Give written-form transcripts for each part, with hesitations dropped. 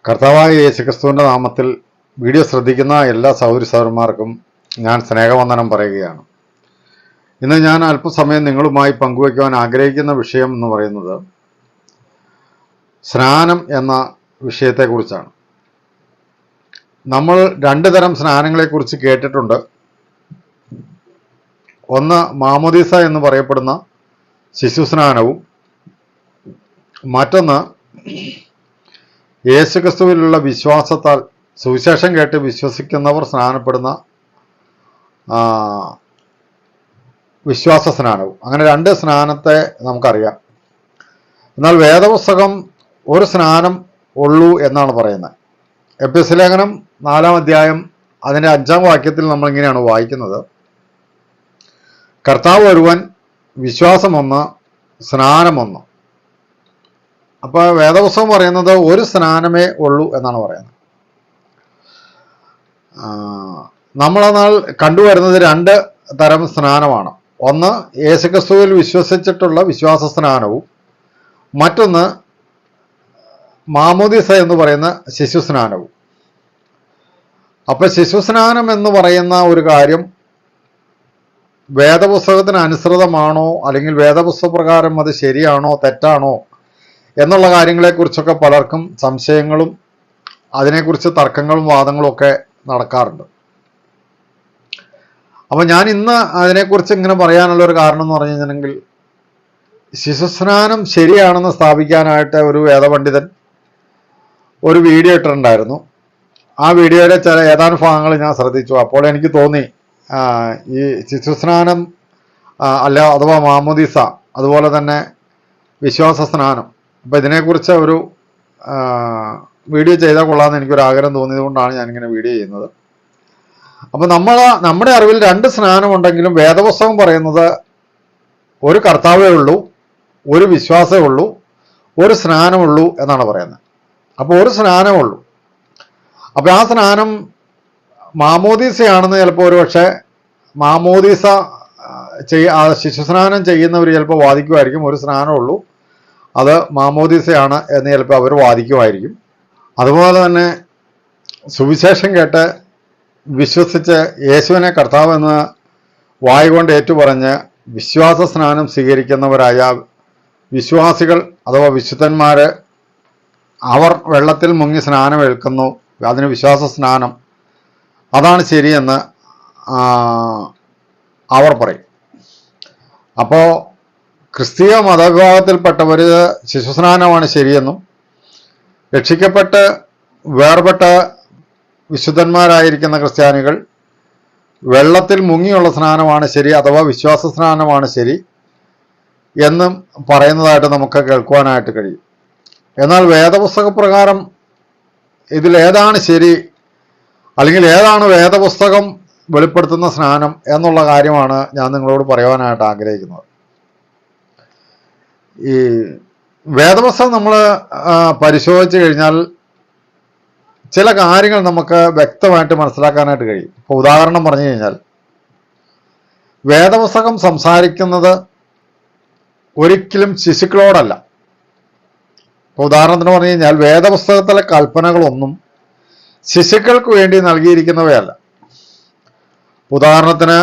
കർത്താവായ യേശുക്രിസ്തുവിൻ്റെ നാമത്തിൽ വീഡിയോ ശ്രദ്ധിക്കുന്ന എല്ലാ സഹോദരി സഹോദരന്മാർക്കും ഞാൻ സ്നേഹവന്ദനം പറയുകയാണ്. ഇന്ന് ഞാൻ അല്പസമയം നിങ്ങളുമായി പങ്കുവയ്ക്കുവാൻ ആഗ്രഹിക്കുന്ന വിഷയം എന്ന് പറയുന്നത് സ്നാനം എന്ന വിഷയത്തെക്കുറിച്ചാണ്. നമ്മൾ രണ്ട് തരം സ്നാനങ്ങളെക്കുറിച്ച് കേട്ടിട്ടുണ്ട്. ഒന്ന് മാമോദീസ എന്ന് പറയപ്പെടുന്ന ശിശുസ്നാനവും മറ്റൊന്ന് യേശുക്രിസ്തുവിലുള്ള വിശ്വാസത്താൽ സുവിശേഷം കേട്ട് വിശ്വസിക്കുന്നവർ സ്നാനപ്പെടുന്ന വിശ്വാസ സ്നാനവും. അങ്ങനെ രണ്ട് സ്നാനത്തെ നമുക്കറിയാം. എന്നാൽ വേദപുസ്തകം ഒരു സ്നാനം ഉള്ളൂ എന്നാണ് പറയുന്നത്. എഫെസ്യ ലേഖനം 4-ാം അധ്യായം അതിൻ്റെ 5-ാം വാക്യത്തിൽ നമ്മളിങ്ങനെയാണ് വായിക്കുന്നത്: കർത്താവ് ഒരുവൻ, വിശ്വാസമൊന്ന്, സ്നാനമൊന്ന്. അപ്പോൾ വേദപുസ്തകം പറയുന്നത് ഒരു സ്നാനമേ ഉള്ളൂ എന്നാണ് പറയുന്നത്. നമ്മളെന്നാൽ കണ്ടുവരുന്നത് രണ്ട് തരം സ്നാനമാണ്. ഒന്ന് യേശുക്രിസ്തുവിൽ വിശ്വസിച്ചിട്ടുള്ള വിശ്വാസ സ്നാനവും മറ്റൊന്ന് മാമോദീസ എന്ന് പറയുന്ന ശിശുസ്നാനവും. അപ്പോൾ ശിശുസ്നാനം എന്ന് പറയുന്ന ഒരു കാര്യം വേദപുസ്തകത്തിന് അനുസൃതമാണോ, അല്ലെങ്കിൽ വേദപുസ്തക പ്രകാരം അത് ശരിയാണോ തെറ്റാണോ എന്നുള്ള കാര്യങ്ങളെക്കുറിച്ചൊക്കെ പലർക്കും സംശയങ്ങളും അതിനെക്കുറിച്ച് തർക്കങ്ങളും വാദങ്ങളും ഒക്കെ നടക്കാറുണ്ട്. അപ്പോൾ ഞാൻ ഇന്ന് അതിനെക്കുറിച്ച് ഇങ്ങനെ പറയാനുള്ളൊരു കാരണം എന്ന് പറഞ്ഞു കഴിഞ്ഞിട്ടുണ്ടെങ്കിൽ, ശിശുസ്നാനം ശരിയാണെന്ന് സ്ഥാപിക്കാനായിട്ട് ഒരു വേദപണ്ഡിതൻ ഒരു വീഡിയോ ഇട്ടിട്ടുണ്ടായിരുന്നു. ആ വീഡിയോയുടെ ചില ഏതാനും ഭാഗങ്ങൾ ഞാൻ ശ്രദ്ധിച്ചു. അപ്പോൾ എനിക്ക് തോന്നി ഈ ശിശുസ്നാനം അഥവാ മാമോദീസ, അതുപോലെ തന്നെ വിശ്വാസ സ്നാനം, അപ്പോൾ ഇതിനെക്കുറിച്ച് ഒരു വീഡിയോ ചെയ്താൽ കൊള്ളാമെന്ന് എനിക്കൊരു ആഗ്രഹം തോന്നിയത് കൊണ്ടാണ് ഞാനിങ്ങനെ വീഡിയോ ചെയ്യുന്നത്. അപ്പോൾ നമ്മുടെ അറിവിൽ രണ്ട് സ്നാനമുണ്ടെങ്കിലും വേദപുസ്തകം പറയുന്നത് ഒരു കർത്താവേ ഉള്ളൂ, ഒരു വിശ്വാസമേ ഉള്ളൂ, ഒരു സ്നാനമുള്ളൂ എന്നാണ് പറയുന്നത്. അപ്പോൾ ഒരു സ്നാനമുള്ളൂ. അപ്പോൾ ആ സ്നാനം മാമോദീസയാണെന്ന് ചിലപ്പോൾ ഒരു പക്ഷേ മാമോദീസ ശിശുസ്നാനം ചെയ്യുന്നവർ ചിലപ്പോൾ വാദിക്കുമായിരിക്കും. ഒരു സ്നാനമുള്ളൂ, അത് മാമോദീസയാണ് എന്ന് ചിലപ്പോൾ അവർ വാദിക്കുമായിരിക്കും. അതുപോലെ തന്നെ സുവിശേഷം കേട്ട് വിശ്വസിച്ച് യേശുവിനെ കർത്താവ് എന്ന് വായുകൊണ്ട് ഏറ്റുപറഞ്ഞ് വിശ്വാസ സ്നാനം സ്വീകരിക്കുന്നവരായ വിശ്വാസികൾ അഥവാ വിശുദ്ധന്മാർ, അവർ വെള്ളത്തിൽ മുങ്ങി സ്നാനം ഏൽക്കുന്നു. അതിന് വിശ്വാസ സ്നാനം, അതാണ് ശരിയെന്ന് അവർ പറയും. അപ്പോൾ ക്രിസ്തീയ മതവിഭാഗത്തിൽപ്പെട്ടവർ ശിശുസ്നാനമാണ് ശരിയെന്നും, രക്ഷിക്കപ്പെട്ട് വേർപെട്ട വിശുദ്ധന്മാരായിരിക്കുന്ന ക്രിസ്ത്യാനികൾ വെള്ളത്തിൽ മുങ്ങിയുള്ള സ്നാനമാണ് ശരി അഥവാ വിശ്വാസ സ്നാനമാണ് ശരി എന്നും പറയുന്നതായിട്ട് നമുക്ക് കേൾക്കുവാനായിട്ട് കഴിയും. എന്നാൽ വേദപുസ്തക പ്രകാരം ഇതിലേതാണ് ശരി, അല്ലെങ്കിൽ ഏതാണ് വേദപുസ്തകം വെളിപ്പെടുത്തുന്ന സ്നാനം എന്നുള്ള കാര്യമാണ് ഞാൻ നിങ്ങളോട് പറയുവാനായിട്ട് ആഗ്രഹിക്കുന്നത്. ഈ വേദപുസ്തകം നമ്മൾ പരിശോധിച്ച് കഴിഞ്ഞാൽ ചില കാര്യങ്ങൾ നമുക്ക് വ്യക്തമായിട്ട് മനസ്സിലാക്കാനായിട്ട് കഴിയും. ഇപ്പോൾ ഉദാഹരണം പറഞ്ഞു കഴിഞ്ഞാൽ, വേദപുസ്തകം സംസാരിക്കുന്നത് ഒരിക്കലും ശിശുക്കളോടല്ല. ഇപ്പോൾ ഉദാഹരണത്തിന് പറഞ്ഞു കഴിഞ്ഞാൽ, വേദപുസ്തകത്തിലെ കൽപ്പനകളൊന്നും ശിശുക്കൾക്ക് വേണ്ടി നൽകിയിരിക്കുന്നവയല്ല. ഉദാഹരണത്തിന്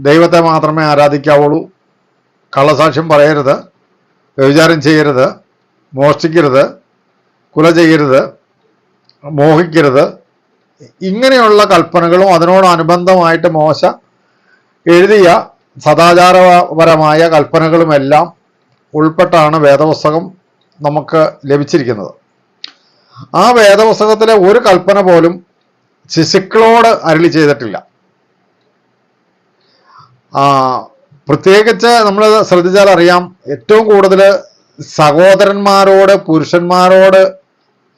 ദൈവത്തെ മാത്രമേ ആരാധിക്കാവുള്ളൂ, കള്ളസാക്ഷ്യം പറയരുത്, വ്യഭിചാരം ചെയ്യരുത്, മോഷ്ടിക്കരുത്, കൊല ചെയ്യരുത്, മോഹിക്കരുത്, ഇങ്ങനെയുള്ള കൽപ്പനകളും അതിനോടനുബന്ധമായിട്ട് മോശ എഴുതിയ സദാചാരപരമായ കൽപ്പനകളുമെല്ലാം ഉൾപ്പെട്ടാണ് വേദപുസ്തകം നമുക്ക് ലഭിച്ചിരിക്കുന്നത്. ആ വേദപുസ്തകത്തിലെ ഒരു കൽപ്പന പോലും ശിശുക്കളോട് അരുളി ചെയ്തിട്ടില്ല. പ്രത്യേകിച്ച് നമ്മൾ ശ്രദ്ധിച്ചാൽ അറിയാം, ഏറ്റവും കൂടുതൽ സഹോദരന്മാരോട്, പുരുഷന്മാരോട്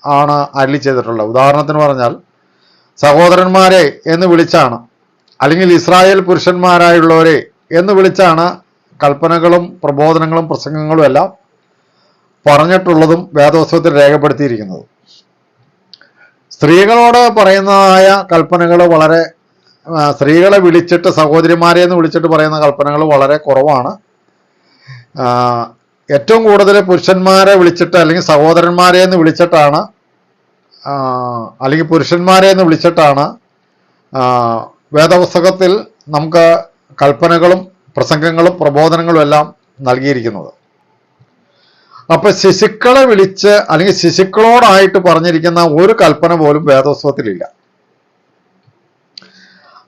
ആണ് അരുളി ചെയ്തിട്ടുള്ളത്. ഉദാഹരണത്തിന് പറഞ്ഞാൽ, സഹോദരന്മാരെ എന്ന് വിളിച്ചാണ്, അല്ലെങ്കിൽ ഇസ്രായേൽ പുരുഷന്മാരായുള്ളവരെ എന്ന് വിളിച്ചാണ് കൽപ്പനകളും പ്രബോധനങ്ങളും പ്രസംഗങ്ങളും എല്ലാം പറഞ്ഞിട്ടുള്ളതും വേദപുസ്തകത്തിൽ രേഖപ്പെടുത്തിയിരിക്കുന്നത്. സ്ത്രീകളോട് പറയുന്നതായ കൽപ്പനകൾ വളരെ, സ്ത്രീകളെ വിളിച്ചിട്ട് സഹോദരിമാരെ എന്ന് വിളിച്ചിട്ട് പറയുന്ന കൽപ്പനകൾ വളരെ കുറവാണ്. ഏറ്റവും കൂടുതൽ പുരുഷന്മാരെ വിളിച്ചിട്ട് അല്ലെങ്കിൽ സഹോദരന്മാരെ എന്ന് വിളിച്ചിട്ടാണ് അല്ലെങ്കിൽ പുരുഷന്മാരെ എന്ന് വിളിച്ചിട്ടാണ് വേദപുസ്തകത്തിൽ നമുക്ക് കൽപ്പനകളും പ്രസംഗങ്ങളും പ്രബോധനങ്ങളും എല്ലാം നൽകിയിരിക്കുന്നത്. അപ്പൊ ശിശുക്കളെ വിളിച്ച് അല്ലെങ്കിൽ ശിശുക്കളോടായിട്ട് പറഞ്ഞിരിക്കുന്ന ഒരു കൽപ്പന പോലും വേദപുസ്തകത്തിലില്ല.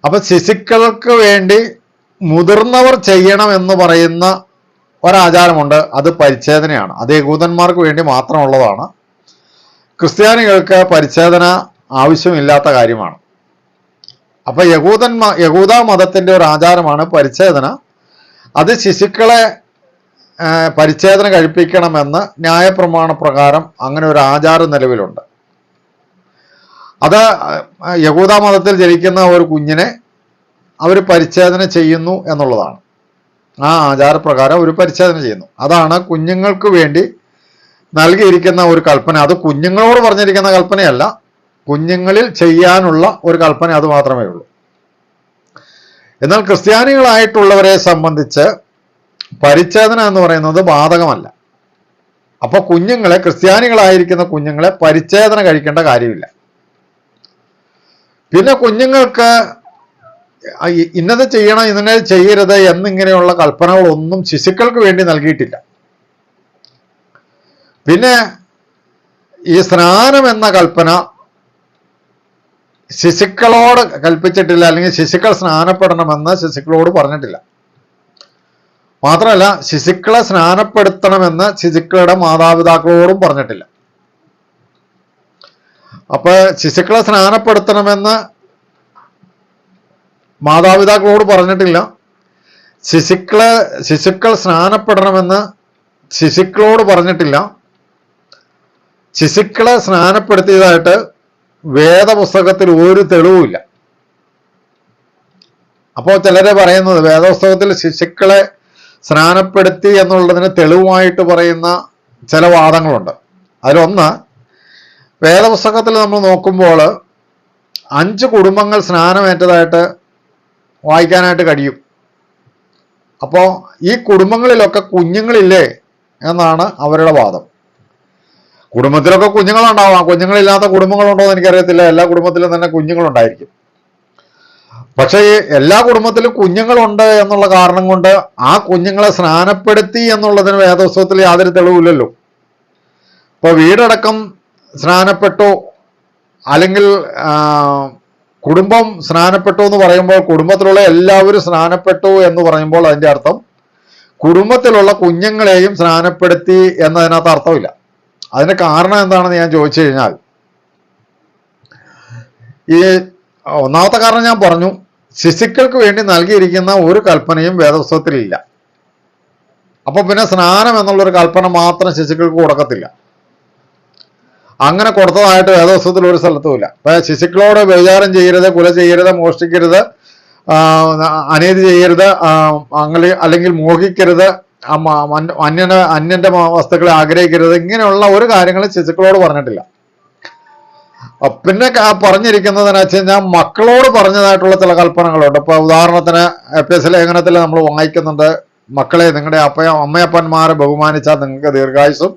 അപ്പൊ ശിശുക്കൾക്ക് വേണ്ടി മുതിർന്നവർ ചെയ്യണം എന്ന് പറയുന്ന ഒരാചാരമുണ്ട്. അത് പരിച്ഛേദനയാണ്. അത് യഹൂദന്മാർക്ക് വേണ്ടി മാത്രമുള്ളതാണ്. ക്രിസ്ത്യാനികൾക്ക് പരിച്ഛേദന ആവശ്യമില്ലാത്ത കാര്യമാണ്. അപ്പൊ യഹൂദ മതത്തിന്റെ ഒരു ആചാരമാണ് പരിച്ഛേദന. അത് ശിശുക്കളെ പരിച്ഛേദന കഴിപ്പിക്കണമെന്ന് ന്യായപ്രമാണ പ്രകാരം അങ്ങനെ ഒരു ആചാരം നിലവിലുണ്ട്. അത് യഹൂദ മതത്തിൽ ജനിക്കുന്ന ഒരു കുഞ്ഞിനെ അവർ പരിച്ഛേദന ചെയ്യുന്നു എന്നുള്ളതാണ്. ആ ആചാരപ്രകാരം ഒരു പരിച്ഛേദന ചെയ്യുന്നു. അതാണ് കുഞ്ഞുങ്ങൾക്ക് വേണ്ടി നൽകിയിരിക്കുന്ന ഒരു കൽപ്പന. അത് കുഞ്ഞുങ്ങളോട് പറഞ്ഞിരിക്കുന്ന കൽപ്പനയല്ല, കുഞ്ഞുങ്ങളിൽ ചെയ്യാനുള്ള ഒരു കൽപ്പന അത് മാത്രമേ ഉള്ളൂ. എന്നാൽ ക്രിസ്ത്യാനികളായിട്ടുള്ളവരെ സംബന്ധിച്ച് പരിച്ഛേദന എന്ന് പറയുന്നത് ബാധകമല്ല. അപ്പൊ കുഞ്ഞുങ്ങളെ, ക്രിസ്ത്യാനികളായിരിക്കുന്ന കുഞ്ഞുങ്ങളെ പരിച്ഛേദന കഴിക്കേണ്ട കാര്യമില്ല. പിന്നെ കുഞ്ഞുങ്ങൾക്ക് ഇന്നത് ചെയ്യണം ഇന്നത് ചെയ്യരുത് എന്നിങ്ങനെയുള്ള കൽപ്പനകളൊന്നും ശിശുക്കൾക്ക് വേണ്ടി നൽകിയിട്ടില്ല. പിന്നെ ഈ സ്നാനം എന്ന കൽപ്പന ശിശുക്കളോട് കൽപ്പിച്ചിട്ടില്ല, അല്ലെങ്കിൽ ശിശുക്കൾ സ്നാനപ്പെടണമെന്ന് ശിശുക്കളോട് പറഞ്ഞിട്ടില്ല. മാത്രമല്ല ശിശുക്കളെ സ്നാനപ്പെടുത്തണമെന്ന് ശിശുക്കളുടെ മാതാപിതാക്കളോടും പറഞ്ഞിട്ടില്ല. അപ്പൊ ശിശുക്കളെ സ്നാനപ്പെടുത്തണമെന്ന് മാതാപിതാക്കളോട് പറഞ്ഞിട്ടില്ല. ശിശുക്കൾ സ്നാനപ്പെടണമെന്ന് ശിശുക്കളോട് പറഞ്ഞിട്ടില്ല. ശിശുക്കളെ സ്നാനപ്പെടുത്തിയതായിട്ട് വേദപുസ്തകത്തിൽ ഒരു തെളിവുമില്ല. അപ്പോൾ ചിലരെ പറയുന്നത് വേദപുസ്തകത്തിൽ ശിശുക്കളെ സ്നാനപ്പെടുത്തി എന്നുള്ളതിന് തെളിവുമായിട്ട് പറയുന്ന ചില വാദങ്ങളുണ്ട്. അതിലൊന്ന്, വേദപുസ്തകത്തിൽ നമ്മൾ നോക്കുമ്പോൾ 5 കുടുംബങ്ങൾ സ്നാനമേറ്റതായിട്ട് വായിക്കാനായിട്ട് കഴിയും. അപ്പോൾ ഈ കുടുംബങ്ങളിലൊക്കെ കുഞ്ഞുങ്ങളില്ലേ എന്നാണ് അവരുടെ വാദം. കുടുംബത്തിലൊക്കെ കുഞ്ഞുങ്ങളുണ്ടാവാം, കുഞ്ഞുങ്ങളില്ലാത്ത കുടുംബങ്ങളുണ്ടോ എന്ന് എനിക്കറിയത്തില്ല. എല്ലാ കുടുംബത്തിലും തന്നെ കുഞ്ഞുങ്ങളുണ്ടായിരിക്കും. പക്ഷേ എല്ലാ കുടുംബത്തിലും കുഞ്ഞുങ്ങളുണ്ട് എന്നുള്ള കാരണം കൊണ്ട് ആ കുഞ്ഞുങ്ങളെ സ്നാനപ്പെടുത്തി എന്നുള്ളതിന് വേദപുസ്തകത്തിൽ യാതൊരു തെളിവില്ലല്ലോ. ഇപ്പൊ വീടടക്കം സ്നാനപ്പെട്ടു അല്ലെങ്കിൽ കുടുംബം സ്നാനപ്പെട്ടു എന്ന് പറയുമ്പോൾ കുടുംബത്തിലുള്ള എല്ലാവരും സ്നാനപ്പെട്ടു എന്ന് പറയുമ്പോൾ അതിൻ്റെ അർത്ഥം കുടുംബത്തിലുള്ള കുഞ്ഞുങ്ങളെയും സ്നാനപ്പെടുത്തി എന്നതിനകത്ത് അർത്ഥമില്ല. അതിന്റെ കാരണം എന്താണെന്ന് ഞാൻ ചോദിച്ചു കഴിഞ്ഞാൽ, ഈ ഒന്നാമത്തെ കാരണം ഞാൻ പറഞ്ഞു, ശിശുക്കൾക്ക് വേണ്ടി നൽകിയിരിക്കുന്ന ഒരു കൽപ്പനയും വേദപുസ്തകത്തിലില്ല. അപ്പൊ പിന്നെ സ്നാനം എന്നുള്ളൊരു കൽപ്പന മാത്രം ശിശുക്കൾക്ക് കൊടുക്കത്തില്ല. അങ്ങനെ കൊടുത്തതായിട്ട് വേദപുസ്തകത്തിൽ ഒരു സ്ഥലത്തുമില്ല. ഇപ്പൊ ശിശുക്കളോട് വ്യഭിചാരം ചെയ്യരുത്, കൊല ചെയ്യരുത്, മോഷ്ടിക്കരുത്, അനീതി ചെയ്യരുത്, അല്ലെങ്കിൽ മോഹിക്കരുത്, അന്യന്റെ വസ്തുക്കളെ ആഗ്രഹിക്കരുത്, ഇങ്ങനെയുള്ള ഒരു കാര്യങ്ങളും ശിശുക്കളോട് പറഞ്ഞിട്ടില്ല. പിന്നെ പറഞ്ഞിരിക്കുന്നതെന്ന് വെച്ച് കഴിഞ്ഞാൽ മക്കളോട് പറഞ്ഞതായിട്ടുള്ള ചില കൽപ്പനകളുണ്ട്. ഇപ്പൊ ഉദാഹരണത്തിന് എഫേസ്യ ലേഖനത്തിൽ നമ്മൾ വായിക്കുന്നുണ്ട്, മക്കളെ നിങ്ങളുടെ അമ്മയപ്പന്മാരെ ബഹുമാനിച്ചാൽ നിങ്ങൾക്ക് ദീർഘായുസ്സും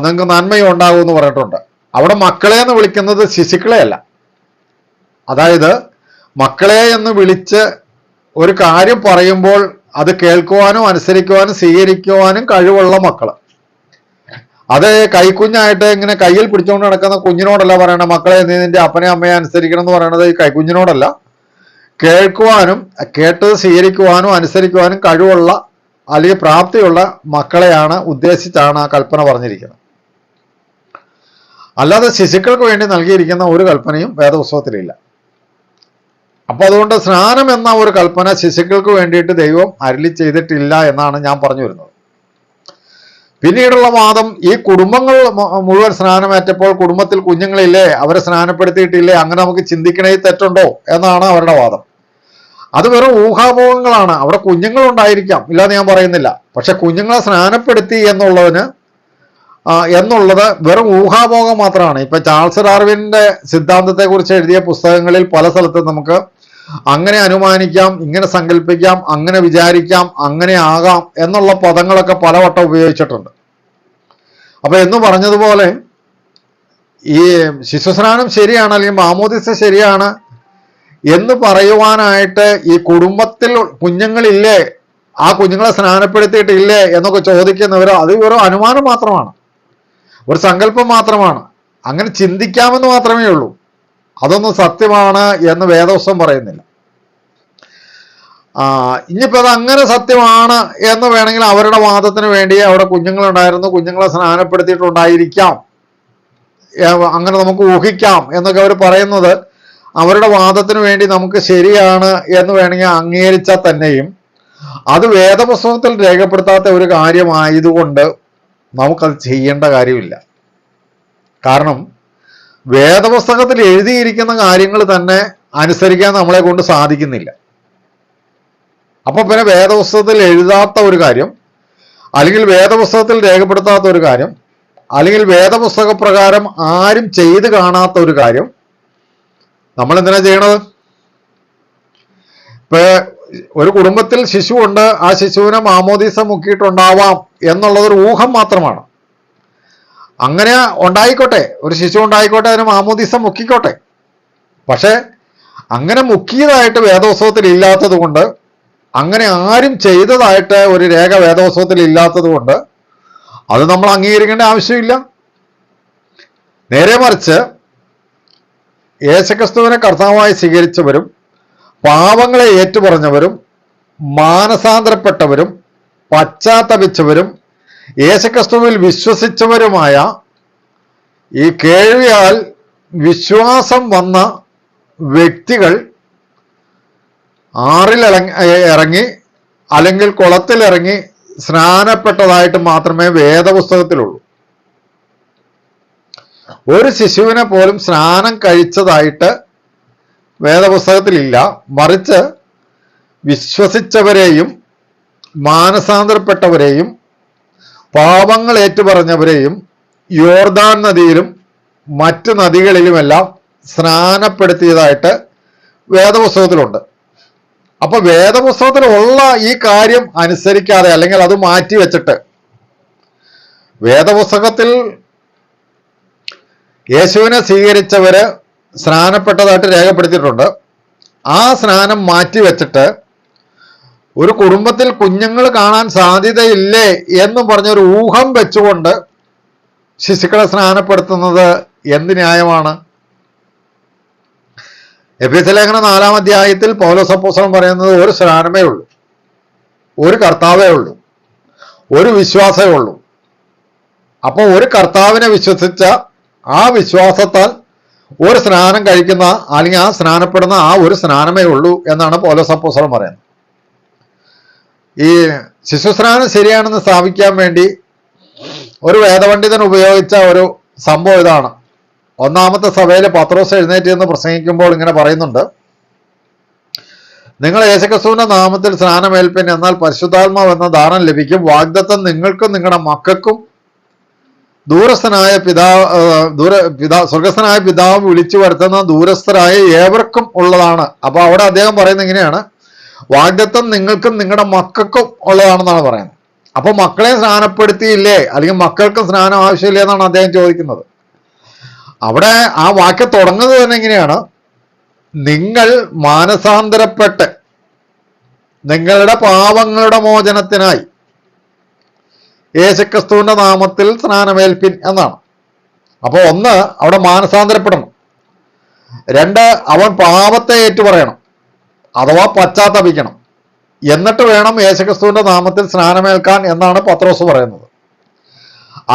നിങ്ങൾക്ക് നന്മയും ഉണ്ടാകും എന്ന് പറഞ്ഞിട്ടുണ്ട്. അവിടെ മക്കളെ എന്ന് വിളിക്കുന്നത് ശിശുക്കളെയല്ല. അതായത് മക്കളെ എന്ന് വിളിച്ച് ഒരു കാര്യം പറയുമ്പോൾ അത് കേൾക്കുവാനും അനുസരിക്കുവാനും സ്വീകരിക്കുവാനും കഴിവുള്ള മക്കള്. അത് കൈക്കുഞ്ഞായിട്ട് ഇങ്ങനെ കയ്യിൽ പിടിച്ചുകൊണ്ട് നടക്കുന്ന കുഞ്ഞിനോടല്ല പറയണത് മക്കളെ നീ നിന്റെ അപ്പനെ അമ്മയെ അനുസരിക്കണം എന്ന് പറയണത്. ഈ കൈക്കുഞ്ഞിനോടല്ല, കേൾക്കുവാനും കേട്ടത് സ്വീകരിക്കുവാനും അനുസരിക്കുവാനും കഴിവുള്ള അല്ലെങ്കിൽ പ്രാപ്തിയുള്ള മക്കളെയാണ് ഉദ്ദേശിച്ചാണ് ആ കൽപ്പന പറഞ്ഞിരിക്കുന്നത്. അല്ലാതെ ശിശുക്കൾക്ക് വേണ്ടി നൽകിയിരിക്കുന്ന ഒരു കൽപ്പനയും വേദപുസ്തകത്തിലില്ല. അപ്പൊ അതുകൊണ്ട് സ്നാനം എന്ന ഒരു കൽപ്പന ശിശുക്കൾക്ക് വേണ്ടിയിട്ട് ദൈവം അരുളി ചെയ്തിട്ടില്ല എന്നാണ് ഞാൻ പറഞ്ഞു വരുന്നത്. പിന്നീടുള്ള വാദം, ഈ കുടുംബങ്ങൾ മുഴുവൻ സ്നാനമേറ്റപ്പോൾ കുടുംബത്തിൽ കുഞ്ഞുങ്ങളില്ലേ, അവരെ സ്നാനപ്പെടുത്തിയിട്ടില്ലേ, അങ്ങനെ നമുക്ക് ചിന്തിക്കണേ തെറ്റുണ്ടോ എന്നാണ് അവരുടെ വാദം. അത് വെറും ഊഹാപോഹങ്ങളാണ്. അവിടെ കുഞ്ഞുങ്ങളുണ്ടായിരിക്കാം, ഇല്ലാന്ന് ഞാൻ പറയുന്നില്ല. പക്ഷെ കുഞ്ഞുങ്ങളെ സ്നാനപ്പെടുത്തി എന്നുള്ളത് വെറും ഊഹാപോഹം മാത്രമാണ്. ഇപ്പൊ ചാൾസ് ഡാർവിന്റെ സിദ്ധാന്തത്തെക്കുറിച്ച് എഴുതിയ പുസ്തകങ്ങളിൽ പല സ്ഥലത്തും നമുക്ക് അങ്ങനെ അനുമാനിക്കാം, ഇങ്ങനെ സങ്കല്പിക്കാം, അങ്ങനെ വിചാരിക്കാം, അങ്ങനെ ആകാം എന്നുള്ള പദങ്ങളൊക്കെ പലവട്ടം ഉപയോഗിച്ചിട്ടുണ്ട്. അപ്പൊ എന്ന് പറഞ്ഞതുപോലെ ഈ ശിശുസ്നാനം ശരിയാണ് അല്ലെങ്കിൽ മാമോദിസ ശരിയാണ് എന്ന് പറയുവാനായിട്ട് ഈ കുടുംബത്തിൽ കുഞ്ഞുങ്ങളില്ലേ, ആ കുഞ്ഞുങ്ങളെ സ്നാനപ്പെടുത്തിയിട്ടില്ലേ എന്നൊക്കെ ചോദിക്കുന്നവർ അത് വെറും അനുമാനം മാത്രമാണ്, ഒരു സങ്കല്പം മാത്രമാണ്. അങ്ങനെ ചിന്തിക്കാമെന്ന് മാത്രമേ ഉള്ളൂ. അതൊന്നും സത്യമാണ് എന്ന് വേദവസ്വം പറയുന്നില്ല. ഇനിയിപ്പോൾ അത് അങ്ങനെ സത്യമാണ് എന്ന് വേണമെങ്കിൽ അവരുടെ വാദത്തിന് വേണ്ടി അവിടെ കുഞ്ഞുങ്ങളുണ്ടായിരുന്നു, കുഞ്ഞുങ്ങളെ സ്നാനപ്പെടുത്തിയിട്ടുണ്ടായിരിക്കാം, അങ്ങനെ നമുക്ക് ഊഹിക്കാം എന്നൊക്കെ അവർ പറയുന്നത് അവരുടെ വാദത്തിന് വേണ്ടി നമുക്ക് ശരിയാണ് എന്ന് വേണമെങ്കിൽ അംഗീകരിച്ചാൽ തന്നെയും അത് വേദപുസ്തകത്തിൽ രേഖപ്പെടുത്താത്ത ഒരു കാര്യമായതുകൊണ്ട് നമുക്കത് ചെയ്യേണ്ട കാര്യമില്ല. കാരണം വേദപുസ്തകത്തിൽ എഴുതിയിരിക്കുന്ന കാര്യങ്ങൾ തന്നെ അനുസരിക്കാൻ നമ്മളെ കൊണ്ട് സാധിക്കുന്നില്ല. അപ്പൊ പിന്നെ വേദപുസ്തകത്തിൽ എഴുതാത്ത ഒരു കാര്യം, അല്ലെങ്കിൽ വേദപുസ്തകത്തിൽ രേഖപ്പെടുത്താത്ത ഒരു കാര്യം, അല്ലെങ്കിൽ വേദപുസ്തക പ്രകാരം ആരും ചെയ്ത് കാണാത്ത ഒരു കാര്യം നമ്മൾ എന്തിനാ ചെയ്യണത്? ഇപ്പൊ ഒരു കുടുംബത്തിൽ ശിശുവുണ്ട്, ആ ശിശുവിനെ മാമോദീസ മുക്കിയിട്ടുണ്ടാവാം എന്നുള്ളതൊരു ഊഹം മാത്രമാണ്. അങ്ങനെ ഉണ്ടായിക്കോട്ടെ, ഒരു ശിശു ഉണ്ടായിക്കോട്ടെ, അതിന് മാമോദീസ മുക്കിക്കോട്ടെ. പക്ഷെ അങ്ങനെ മുക്കിയതായിട്ട് വേദോത്സവത്തിൽ ഇല്ലാത്തത് കൊണ്ട്, അങ്ങനെ ആരും ചെയ്തതായിട്ട് ഒരു രേഖ വേദോത്സവത്തിൽ ഇല്ലാത്തത് കൊണ്ട് അത് നമ്മൾ അംഗീകരിക്കേണ്ട ആവശ്യമില്ല. നേരെ മറിച്ച് യേശുക്രിസ്തുവിനെ കർത്താവായി സ്വീകരിച്ചവരും പാപങ്ങളെ ഏറ്റുപറഞ്ഞവരും മാനസാന്തരപ്പെട്ടവരും പശ്ചാത്തപിച്ചവരും യേശുക്രിസ്തുവിൽ വിശ്വസിച്ചവരുമായ ഈ കേൾവിയാൽ വിശ്വാസം വന്ന വ്യക്തികൾ ആറിൽ ഇറങ്ങി അല്ലെങ്കിൽ കുളത്തിലിറങ്ങി സ്നാനപ്പെട്ടതായിട്ട് മാത്രമേ വേദപുസ്തകത്തിലുള്ളൂ. ഒരു ശിശുവിനെ പോലും സ്നാനം കഴിച്ചതായിട്ട് വേദപുസ്തകത്തിലില്ല. മറിച്ച് വിശ്വസിച്ചവരെയും മാനസാന്തരപ്പെട്ടവരെയും പാപങ്ങൾ ഏറ്റുപറഞ്ഞവരെയും യോർദാൻ നദിയിലും മറ്റ് നദികളിലുമെല്ലാം സ്നാനപ്പെടുത്തിയതായിട്ട് വേദപുസ്തകത്തിലുണ്ട്. അപ്പൊ വേദപുസ്തകത്തിലുള്ള ഈ കാര്യം അനുസരിക്കാതെ അല്ലെങ്കിൽ അത് മാറ്റി വെച്ചിട്ട് വേദപുസ്തകത്തിൽ യേശുവിനെ സ്വീകരിച്ചവര് സ്നാനപ്പെട്ടതായിട്ട് രേഖപ്പെടുത്തിയിട്ടുണ്ട്, ആ സ്നാനം മാറ്റി വെച്ചിട്ട് ഒരു കുടുംബത്തിൽ കുഞ്ഞുങ്ങൾ കാണാൻ സാധ്യതയില്ലേ എന്നും പറഞ്ഞൊരു ഊഹം വെച്ചുകൊണ്ട് ശിശുക്കളെ സ്നാനപ്പെടുത്തുന്നത് എന്ത് ന്യായമാണ്? എഫേസ്യ ലേഖനം 4-ാം അധ്യായത്തിൽ പൗലോസ് അപ്പോസ്തലൻ പറയുന്നത് ഒരു സ്നാനമേ ഉള്ളൂ, ഒരു കർത്താവേ ഉള്ളൂ, ഒരു വിശ്വാസമേ ഉള്ളൂ. അപ്പോൾ ഒരു കർത്താവിനെ വിശ്വസിച്ച ആ വിശ്വാസത്താൽ ഒരു സ്നാനം കഴിക്കുന്ന അല്ലെങ്കിൽ ആ സ്നാനപ്പെടുന്ന ആ ഒരു സ്നാനമേ ഉള്ളൂ എന്നാണ് പൗലോസ് അപ്പോസ്തലൻ പറയുന്നത്. ഈ ശിശുസ്നാനം ശരിയാണെന്ന് സ്ഥാപിക്കാൻ വേണ്ടി ഒരു വേദപണ്ഡിതൻ ഉപയോഗിച്ച ഒരു സംഭവം ഇതാണ്. ഒന്നാമത്തെ സഭയിൽ പത്രോസ് എഴുന്നേറ്റ് എന്ന് പ്രസംഗിക്കുമ്പോൾ ഇങ്ങനെ പറയുന്നുണ്ട്, നിങ്ങൾ യേശുക്രിസ്തുവിന്റെ നാമത്തിൽ സ്നാനമേൽപ്പിൻ, എന്നാൽ പരിശുദ്ധാത്മാവ് എന്ന ദാനം ലഭിക്കും. വാഗ്ദത്തം നിങ്ങൾക്കും നിങ്ങളുടെ മക്കൾക്കും ദൂരസ്ഥനായ സ്വർഗസ്ഥനായ പിതാവ് വിളിച്ചു വരുത്തുന്ന ദൂരസ്ഥരായ ഏവർക്കും ഉള്ളതാണ്. അപ്പൊ അവിടെ അദ്ദേഹം പറയുന്നത് ഇങ്ങനെയാണ്, വാഗ്ദത്തം നിങ്ങൾക്കും നിങ്ങളുടെ മക്കൾക്കും ഉള്ളതാണെന്നാണ് പറയുന്നത്. അപ്പൊ മക്കളെ സ്നാനപ്പെടുത്തിയില്ലേ, അല്ലെങ്കിൽ മക്കൾക്ക് സ്നാനം ആവശ്യമില്ലേ എന്നാണ് അദ്ദേഹം ചോദിക്കുന്നത്. അവിടെ ആ വാക്യം തുടങ്ങുന്നത് തന്നെ എങ്ങനെയാണ്, നിങ്ങൾ മാനസാന്തരപ്പെട്ട് നിങ്ങളുടെ പാപങ്ങളുടെ മോചനത്തിനായി യേശുക്രിസ്തുവിന്റെ നാമത്തിൽ സ്നാനമേൽപ്പിൻ എന്നാണ്. അപ്പൊ ഒന്ന്, അവിടെ മാനസാന്തരപ്പെടണം. രണ്ട്, അവൻ പാപത്തെ ഏറ്റുപറയണം അഥവാ പശ്ചാത്തപിക്കണം. എന്നിട്ട് വേണം യേശുക്രിസ്തുവിന്റെ നാമത്തിൽ സ്നാനമേൽക്കാൻ എന്നാണ് പത്രോസ് പറയുന്നത്.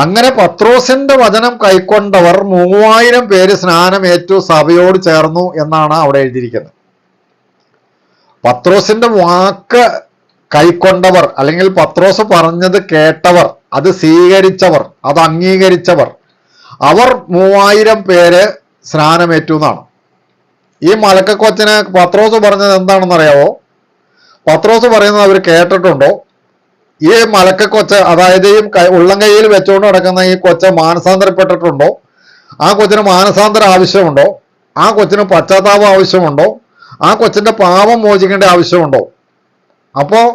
അങ്ങനെ പത്രോസിന്റെ വചനം കൈക്കൊണ്ടവർ 3000 പേര് സ്നാനമേറ്റു സഭയോട് ചേർന്നു എന്നാണ് അവിടെ എഴുതിയിരിക്കുന്നത്. പത്രോസിന്റെ വാക്ക് കൈക്കൊണ്ടവർ അല്ലെങ്കിൽ പത്രോസ് പറഞ്ഞത് കേട്ടവർ, അത് സ്വീകരിച്ചവർ, അത് അംഗീകരിച്ചവർ, അവർ 3000 പേര് സ്നാനമേറ്റു എന്നാണ്. ഈ മലക്കക്കൊച്ചിന് പത്രോസ് പറഞ്ഞത് എന്താണെന്നറിയാവോ? പത്രോസ് പറയുന്നത് അവർ കേട്ടിട്ടുണ്ടോ? ഈ മലക്കക്കൊച്ച്, അതായത് ഈ ഉള്ളംകൈയിൽ വെച്ചുകൊണ്ട് നടക്കുന്ന ഈ കൊച്ച് മാനസാന്തരപ്പെട്ടിട്ടുണ്ടോ? ആ കൊച്ചിന് മാനസാന്തരം ആവശ്യമുണ്ടോ? ആ കൊച്ചിന് പശ്ചാത്താപം ആവശ്യമുണ്ടോ? ആ കൊച്ചിന്റെ പാപം മോചിക്കേണ്ട ആവശ്യമുണ്ടോ? അപ്പോൾ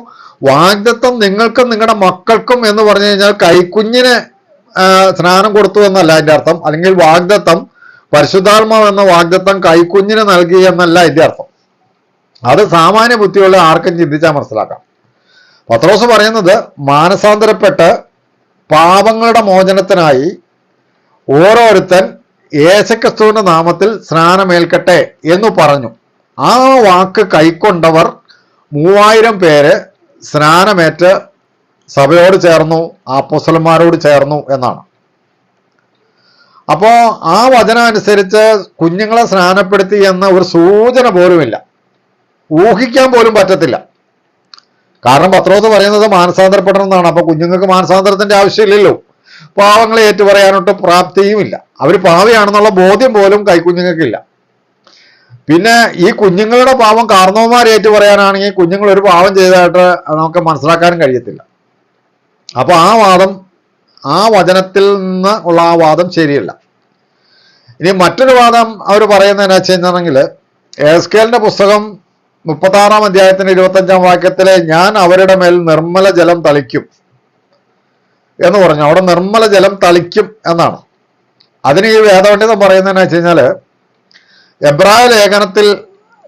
വാഗ്ദത്തം നിങ്ങൾക്കും നിങ്ങളുടെ മക്കൾക്കും എന്ന് പറഞ്ഞു കഴിഞ്ഞാൽ കൈക്കുഞ്ഞിന് സ്നാനം കൊടുത്തു എന്നല്ല അതിന്റെ അർത്ഥം, അല്ലെങ്കിൽ വാഗ്ദത്തം പരിശുദ്ധാത്മാവ് എന്ന വാഗ്ദത്തം കൈക്കുഞ്ഞിന് നൽകി എന്നല്ല അതിന്റെ അർത്ഥം. അത് സാമാന്യ ബുദ്ധിയുള്ള ആർക്കും ചിന്തിച്ചാൽ മനസ്സിലാക്കാം. പത്രോസ് പറയുന്നത് മാനസാന്തരപ്പെട്ട് പാപങ്ങളുടെ മോചനത്തിനായി ഓരോരുത്തൻ യേശുക്രിസ്തുവിന്റെ നാമത്തിൽ സ്നാനമേൽക്കട്ടെ എന്ന് പറഞ്ഞു. ആ വാക്ക് കൈക്കൊണ്ടവർ 3000 പേര് സ്നാനമേറ്റ് സഭയോട് ചേർന്നു, അപ്പോസ്തലന്മാരോട് ചേർന്നു എന്നാണ്. അപ്പോൾ ആ വചനം അനുസരിച്ച് കുഞ്ഞുങ്ങളെ സ്നാനപ്പെടുത്തി എന്ന ഒരു സൂചന പോലുമില്ല, ഊഹിക്കാൻ പോലും പറ്റത്തില്ല. കാരണം പത്രോസ് പറയുന്നത് മാനസാന്തരപ്പെടണം എന്നാണ്. അപ്പൊ കുഞ്ഞുങ്ങൾക്ക് മാനസാന്തരത്തിന്റെ ആവശ്യമില്ലല്ലോ, പാവങ്ങളെ ഏറ്റുപറയാനൊട്ട് പ്രാപ്തിയുമില്ല, അവർ പാവിയാണെന്നുള്ള ബോധ്യം പോലും കൈക്കുഞ്ഞുങ്ങൾക്കില്ല. പിന്നെ ഈ കുഞ്ഞുങ്ങളുടെ പാവം കാർന്നവന്മാർ ഏറ്റുപറയാനാണെങ്കിൽ കുഞ്ഞുങ്ങൾ ഒരു പാവം ചെയ്തതായിട്ട് നമുക്ക് മനസ്സിലാക്കാനും കഴിയത്തില്ല. അപ്പൊ ആ വചനത്തിൽ നിന്ന് ഉള്ള ആ വാദം ശരിയല്ല. ഇനി മറ്റൊരു വാദം അവർ പറയുന്നത് എന്നാ വെച്ചിട്ടുണ്ടെങ്കിൽ, എസ്കേലിന്റെ പുസ്തകം 36-ാം അധ്യായത്തിന്റെ 25-ാം വാക്യത്തിലെ ഞാൻ അവരുടെ മേൽ നിർമ്മല ജലം തളിക്കും എന്ന് പറഞ്ഞു. അവിടെ നിർമ്മല ജലം തളിക്കും എന്നാണ്. അതിന് ഈ വേദപണ്ഡിതൻ പറയുന്നതെന്ന് വെച്ച് കഴിഞ്ഞാല്, എബ്രായ ലേഖനത്തിൽ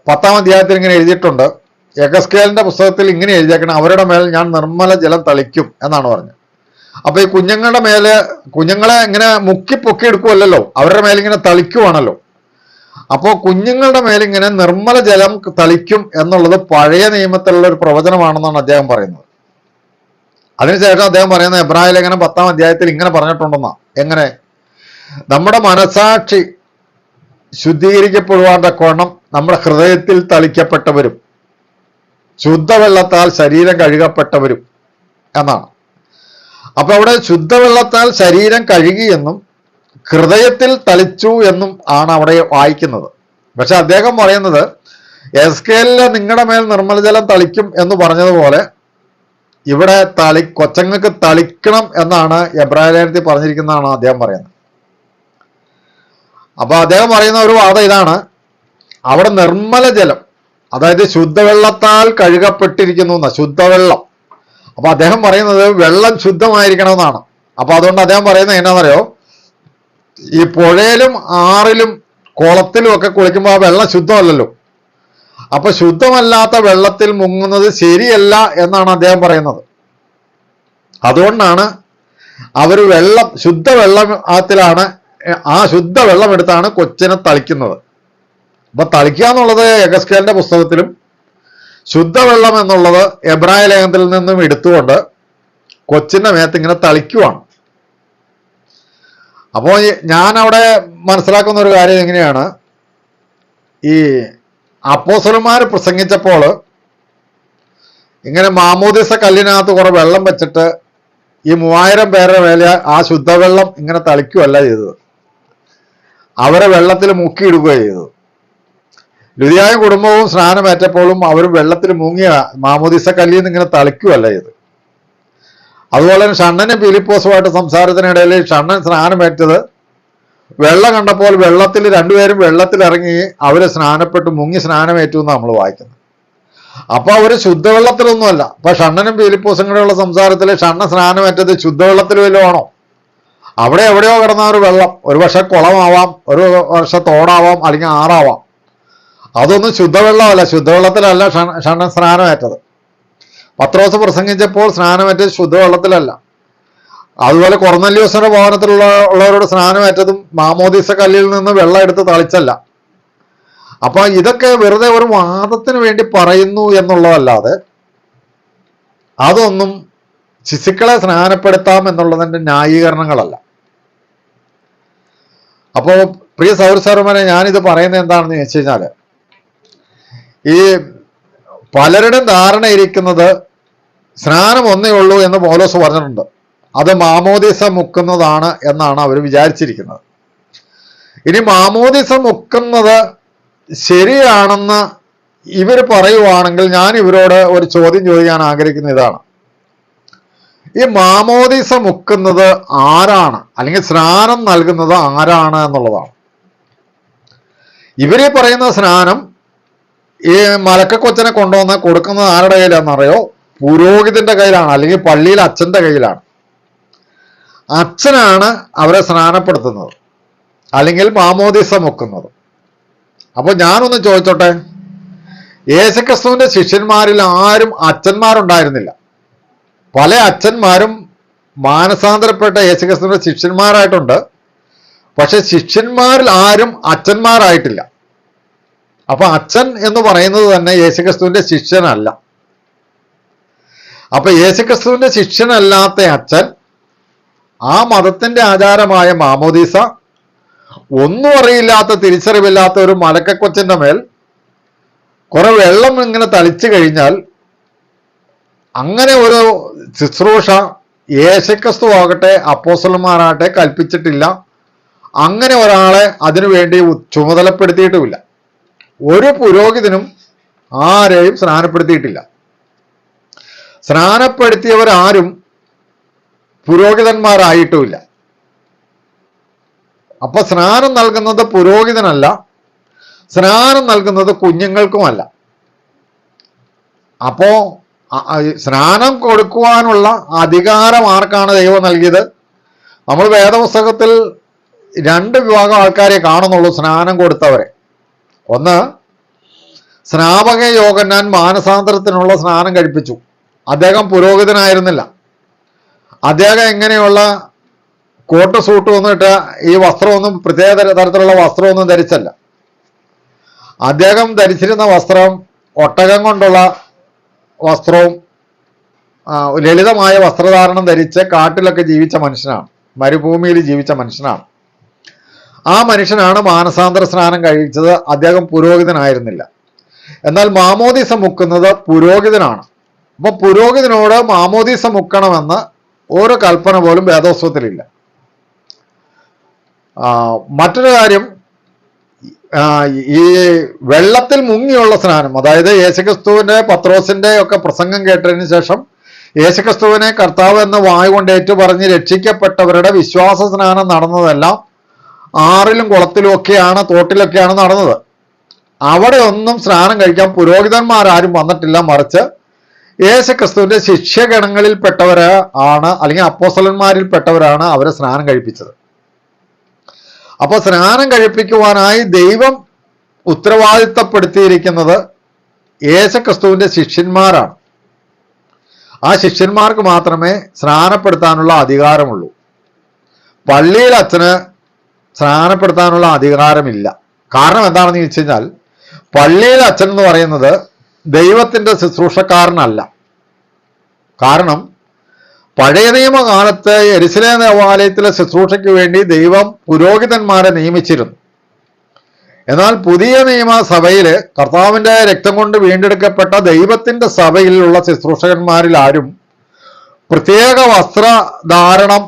10-ാം അധ്യായത്തിൽ ഇങ്ങനെ എഴുതിയിട്ടുണ്ട്, എഗസ്കേലിന്റെ പുസ്തകത്തിൽ ഇങ്ങനെ എഴുതിയേക്കണം, അവരുടെ മേൽ ഞാൻ നിർമ്മല ജലം തളിക്കും എന്നാണ് പറഞ്ഞത്. അപ്പൊ ഈ കുഞ്ഞുങ്ങളെ ഇങ്ങനെ മുക്കി പൊക്കി എടുക്കുമല്ലോ, അവരുടെ മേലിങ്ങനെ തളിക്കുവാണല്ലോ. അപ്പോൾ കുഞ്ഞുങ്ങളുടെ മേലിങ്ങനെ നിർമ്മല ജലം തളിക്കും എന്നുള്ളത് പഴയ നിയമത്തിലുള്ള ഒരു പ്രവചനമാണെന്നാണ് അദ്ദേഹം പറയുന്നത്. അതിനുശേഷം അദ്ദേഹം പറയുന്നത് എബ്രായ ലേഖനം 10-ാം അധ്യായത്തിൽ ഇങ്ങനെ പറഞ്ഞിട്ടുണ്ടെന്നാ. എങ്ങനെ? നമ്മുടെ മനസാക്ഷി ശുദ്ധീകരിക്കപ്പെടുവാൻ തക്കവണ്ണം നമ്മുടെ ഹൃദയത്തിൽ തളിക്കപ്പെട്ടവരും ശുദ്ധവെള്ളത്താൽ ശരീരം കഴുകപ്പെട്ടവരും എന്നാണ്. അപ്പൊ അവിടെ ശുദ്ധവെള്ളത്താൽ ശരീരം കഴുകിയെന്നും ഹൃദയത്തിൽ തളിച്ചു എന്നും ആണ് അവിടെ വായിക്കുന്നത്. പക്ഷെ അദ്ദേഹം പറയുന്നത് എസ്കേലില് നിങ്ങളുടെ മേൽ നിർമ്മലജലം തളിക്കും എന്ന് പറഞ്ഞതുപോലെ ഇവിടെ കൊച്ചങ്ങൾക്ക് തളിക്കണം എന്നാണ് എബ്രായ ലേഖനത്തിൽ പറഞ്ഞിരിക്കുന്നതാണ് അദ്ദേഹം പറയുന്നത്. അപ്പൊ അദ്ദേഹം പറയുന്ന ഒരു വാദം ഇതാണ്, അവിടെ നിർമ്മല ജലം, അതായത് ശുദ്ധവെള്ളത്താൽ കഴുകപ്പെട്ടിരിക്കുന്നു എന്ന ശുദ്ധവെള്ളം. അപ്പൊ അദ്ദേഹം പറയുന്നത് വെള്ളം ശുദ്ധമായിരിക്കണം എന്നാണ്. അപ്പൊ അതുകൊണ്ട് അദ്ദേഹം പറയുന്നത് എന്നാണെന്നറിയോ, ഈ പുഴയിലും ആറിലും കുളത്തിലും ഒക്കെ കുളിക്കുമ്പോൾ ആ വെള്ളം ശുദ്ധമല്ലല്ലോ. അപ്പൊ ശുദ്ധമല്ലാത്ത വെള്ളത്തിൽ മുങ്ങുന്നത് ശരിയല്ല എന്നാണ് അദ്ദേഹം പറയുന്നത്. അതുകൊണ്ടാണ് അവർ ശുദ്ധവെള്ളത്തിലാണ് ആ ശുദ്ധവെള്ളം എടുത്താണ് കൊച്ചിനെ തളിക്കുന്നത്. അപ്പൊ തളിക്കുക എന്നുള്ളത് എഗസ്കേലിന്റെ പുസ്തകത്തിലും ശുദ്ധവെള്ളം എന്നുള്ളത് എബ്രായ ലേഖനത്തിൽ നിന്നും എടുത്തുകൊണ്ട് കൊച്ചിന്റെ മേത്ത് ഇങ്ങനെ തളിക്കുവാണ്. അപ്പോൾ ഞാൻ അവിടെ മനസ്സിലാക്കുന്ന ഒരു കാര്യം എങ്ങനെയാണ്, ഈ അപ്പോസ്തലന്മാർ പ്രസംഗിച്ചപ്പോൾ ഇങ്ങനെ മാമോദിസ കല്ലിനകത്ത് കുറെ വെള്ളം വെച്ചിട്ട് ഈ 3000 പേരുടെ മേലെ ആ ശുദ്ധവെള്ളം ഇങ്ങനെ തളിക്കുകയല്ല ചെയ്തത്, അവരെ വെള്ളത്തിൽ മുക്കിയിടുകയാണ് ചെയ്തത്. ലുദിയായ കുടുംബവും സ്നാനമേറ്റപ്പോഴും അവർ വെള്ളത്തിൽ മുങ്ങിയ മാമോദിസ കല്ലിൽ നിന്ന് ഇങ്ങനെ തളിക്കുകയല്ല ചെയ്ത്. അതുപോലെ തന്നെ ഷണ്ണനും ഫിലിപ്പോസുമായിട്ട് സംസാരത്തിനിടയിൽ ഷണ്ണൻ സ്നാനമേറ്റത് വെള്ളം കണ്ടപ്പോൾ വെള്ളത്തിൽ രണ്ടുപേരും വെള്ളത്തിലിറങ്ങി അവര് സ്നാനപ്പെട്ട് മുങ്ങി സ്നാനമേറ്റു എന്ന് നമ്മൾ വായിക്കുന്നത്. അപ്പൊ അവര് ശുദ്ധവെള്ളത്തിലൊന്നുമല്ല. അപ്പൊ ഷണ്ണനും ഫിലിപ്പോസും കൂടെയുള്ള സംസാരത്തിൽ ഷണ്ണ സ്നാനമേറ്റത് ശുദ്ധവെള്ളത്തിൽ വല്ലതും ആണോ? അവിടെ എവിടെയോ കിടന്ന ഒരു വെള്ളം, ഒരു പക്ഷെ കുളമാവാം, ഒരു പക്ഷെ തോടാവാം, അല്ലെങ്കിൽ ആറാവാം. അതൊന്നും ശുദ്ധവെള്ളമല്ല, ശുദ്ധവെള്ളത്തിലല്ല ഷണ്ണൻ സ്നാനമേറ്റത്. പത്രോസ് പ്രസംഗിച്ചപ്പോൾ സ്നാനമേറ്റത് ശുദ്ധവെള്ളത്തിലല്ല. അതുപോലെ കൊർന്നല്യോസിന്റെ ഭവനത്തിലുള്ളവരോട് സ്നാനമേറ്റതും മാമോദിസ കല്ലിൽ നിന്ന് വെള്ളം എടുത്ത് തളിച്ചല്ല. അപ്പൊ ഇതൊക്കെ വെറുതെ ഒരു വാദത്തിന് വേണ്ടി പറയുന്നു എന്നുള്ളതല്ലാതെ അതൊന്നും ശിശുക്കളെ സ്നാനപ്പെടുത്താം എന്നുള്ളതിന്റെ ന്യായീകരണങ്ങളല്ല. അപ്പോ പ്രിയ സൗരസർമാരെ, ഞാനിത് പറയുന്നത് എന്താണെന്ന് വെച്ച് കഴിഞ്ഞാല്, ഈ പലരുടെയും ധാരണ ഇരിക്കുന്നത് സ്നാനം ഒന്നേ ഉള്ളൂ എന്ന് പൗലോസ് പറഞ്ഞിട്ടുണ്ട്, അത് മാമോദിസ മുക്കുന്നതാണ് എന്നാണ് അവർ വിചാരിച്ചിരിക്കുന്നത്. ഇനി മാമോദിസ മുക്കുന്നത് ശരിയാണെന്ന് ഇവർ പറയുവാണെങ്കിൽ ഞാൻ ഇവരോട് ഒരു ചോദ്യം ചോദിക്കാൻ ആഗ്രഹിക്കുന്ന ഇതാണ്, ഈ മാമോദിസ മുക്കുന്നത് ആരാണ്, അല്ലെങ്കിൽ സ്നാനം നൽകുന്നത് ആരാണ് എന്നുള്ളതാണ്. ഇവരെ പറയുന്ന സ്നാനം ഈ മലക്കക്കൊച്ചനെ കൊണ്ടുവന്ന് കൊടുക്കുന്നത് ആരുടെ കയ്യിലാണെന്നറിയോ? പുരോഹിതന്റെ കയ്യിലാണ്, അല്ലെങ്കിൽ പള്ളിയിൽ അച്ഛന്റെ കയ്യിലാണ്. അച്ഛനാണ് അവരെ സ്നാനപ്പെടുത്തുന്നത്, അല്ലെങ്കിൽ മാമോദീസ മുക്കുന്നത്. അപ്പോൾ ഞാനൊന്ന് ചോദിച്ചോട്ടെ, യേശുക്രിസ്തുവിന്റെ ശിഷ്യന്മാരിൽ ആരും അച്ഛന്മാരുണ്ടായിരുന്നില്ല. പല അച്ഛന്മാരും മാനസാന്തരപ്പെട്ട യേശുക്രിസ്തുവിന്റെ ശിഷ്യന്മാരായിട്ടുണ്ട്. പക്ഷെ ശിഷ്യന്മാരിൽ ആരും അച്ഛന്മാരായിട്ടില്ല. അപ്പൊ അച്ഛൻ എന്ന് പറയുന്നത് തന്നെ യേശുക്രിസ്തുവിന്റെ ശിഷ്യനല്ല. അപ്പൊ യേശുക്രിസ്തുവിന്റെ ശിഷ്യനല്ലാത്ത അച്ഛൻ ആ മതത്തിന്റെ ആചാരമായ മാമോദീസ, ഒന്നും അറിയില്ലാത്ത തിരിച്ചറിവില്ലാത്ത ഒരു മലക്കക്കൊച്ചിന്റെ മേൽ കുറെ വെള്ളം ഇങ്ങനെ തളിച്ചു കഴിഞ്ഞാൽ അങ്ങനെ ഒരു ശുശ്രൂഷ യേശുക്രിസ്തു ആകട്ടെ അപ്പോസ്തലന്മാരാകട്ടെ കൽപ്പിച്ചിട്ടില്ല. അങ്ങനെ ഒരാളെ അതിനുവേണ്ടി ചുമതലപ്പെടുത്തിയിട്ടുമില്ല. ഒരു പുരോഹിതനും ആരെയും സ്നാനപ്പെടുത്തിയിട്ടില്ല. സ്നാനപ്പെടുത്തിയവരാരും പുരോഹിതന്മാരായിട്ടുമില്ല. അപ്പൊ സ്നാനം നൽകുന്നത് പുരോഹിതനല്ല, സ്നാനം നൽകുന്നത് കുഞ്ഞുങ്ങൾക്കുമല്ല. അപ്പോ സ്നാനം കൊടുക്കുവാനുള്ള അധികാരം ആർക്കാണ് ദൈവം നൽകിയത്? നമ്മൾ വേദപുസ്തകത്തിൽ രണ്ട് വിഭാഗം ആൾക്കാരെ കാണുന്നുള്ളൂ സ്നാനം കൊടുത്തവരെ. ഒന്ന്, സ്നാപക യോഹന്നാൻ മാനസാന്തരത്തിനുള്ള സ്നാനം കഴിപ്പിച്ചു. അദ്ദേഹം പുരോഹിതനായിരുന്നില്ല. അദ്ദേഹം എങ്ങനെയുള്ള കോട്ട് സൂട്ട് ഒന്നും ഇട്ട് ഈ വസ്ത്രമൊന്നും പ്രത്യേക തരത്തിലുള്ള വസ്ത്രമൊന്നും ധരിച്ചല്ല. അദ്ദേഹം ധരിച്ചിരുന്ന വസ്ത്രം ഒട്ടകം കൊണ്ടുള്ള വസ്ത്രവും ലളിതമായ വസ്ത്രധാരണം ധരിച്ച് കാട്ടിലൊക്കെ ജീവിച്ച മനുഷ്യനാണ്, മരുഭൂമിയിൽ ജീവിച്ച മനുഷ്യനാണ്. ആ മനുഷ്യനാണ് മാനസാന്തര സ്നാനം കഴിച്ചത്. അദ്ദേഹം പുരോഹിതനായിരുന്നില്ല. എന്നാൽ മാമോദീസ മുക്കുന്നത് പുരോഹിതനാണ്. അപ്പൊ പുരോഹിതനോട് മാമോദീസ മുക്കണമെന്ന് ഒരു കൽപ്പന പോലും വേദോത്സവത്തിലില്ല. മറ്റൊരു കാര്യം, ഈ വെള്ളത്തിൽ മുങ്ങിയുള്ള സ്നാനം, അതായത് യേശുക്രിസ്തുവിന്റെ പത്രോസിന്റെ ഒക്കെ പ്രസംഗം കേട്ടതിന് ശേഷം യേശുക്രിസ്തുവിനെ കർത്താവ് എന്ന് വായു കൊണ്ട് ഏറ്റുപറഞ്ഞ് രക്ഷിക്കപ്പെട്ടവരുടെ വിശ്വാസ സ്നാനം നടന്നതെല്ലാം ആറിലും കുളത്തിലും ഒക്കെയാണ്, തോട്ടിലൊക്കെയാണ് നടന്നത്. അവിടെ ഒന്നും സ്നാനം കഴിക്കാൻ പുരോഹിതന്മാരാരും വന്നിട്ടില്ല. മറിച്ച് യേശുക്രിസ്തുവിന്റെ ശിഷ്യഗണങ്ങളിൽപ്പെട്ടവര് ആണ്, അല്ലെങ്കിൽ അപ്പോസ്തലന്മാരിൽപ്പെട്ടവരാണ് അവരെ സ്നാനം കഴിപ്പിച്ചത്. അപ്പൊ സ്നാനം കഴിപ്പിക്കുവാനായി ദൈവം ഉത്തരവാദിത്തപ്പെടുത്തിയിരിക്കുന്നത് യേശുക്രിസ്തുവിന്റെ ശിഷ്യന്മാരാണ്. ആ ശിഷ്യന്മാർക്ക് മാത്രമേ സ്നാനപ്പെടുത്താനുള്ള അധികാരമുള്ളൂ. പള്ളിയിൽ അച്ഛന് സ്നാനപ്പെടുത്താനുള്ള അധികാരമില്ല. കാരണം എന്താണെന്ന് ചോദിച്ചു കഴിഞ്ഞാൽ, പള്ളിയിൽ അച്ഛൻ എന്ന് പറയുന്നത് ദൈവത്തിന്റെ ശുശ്രൂഷക്കാരനല്ല. കാരണം പഴയ നിയമകാലത്ത് യെരുശലേം ദേവാലയത്തിലെ ശുശ്രൂഷയ്ക്ക് വേണ്ടി ദൈവം പുരോഹിതന്മാരെ നിയമിച്ചിരുന്നു. എന്നാൽ പുതിയ നിയമസഭയില് കർത്താവിന്റെ രക്തം കൊണ്ട് വീണ്ടെടുക്കപ്പെട്ട ദൈവത്തിന്റെ സഭയിലുള്ള ശുശ്രൂഷകന്മാരിൽ ആരും പ്രത്യേക വസ്ത്രധാരണം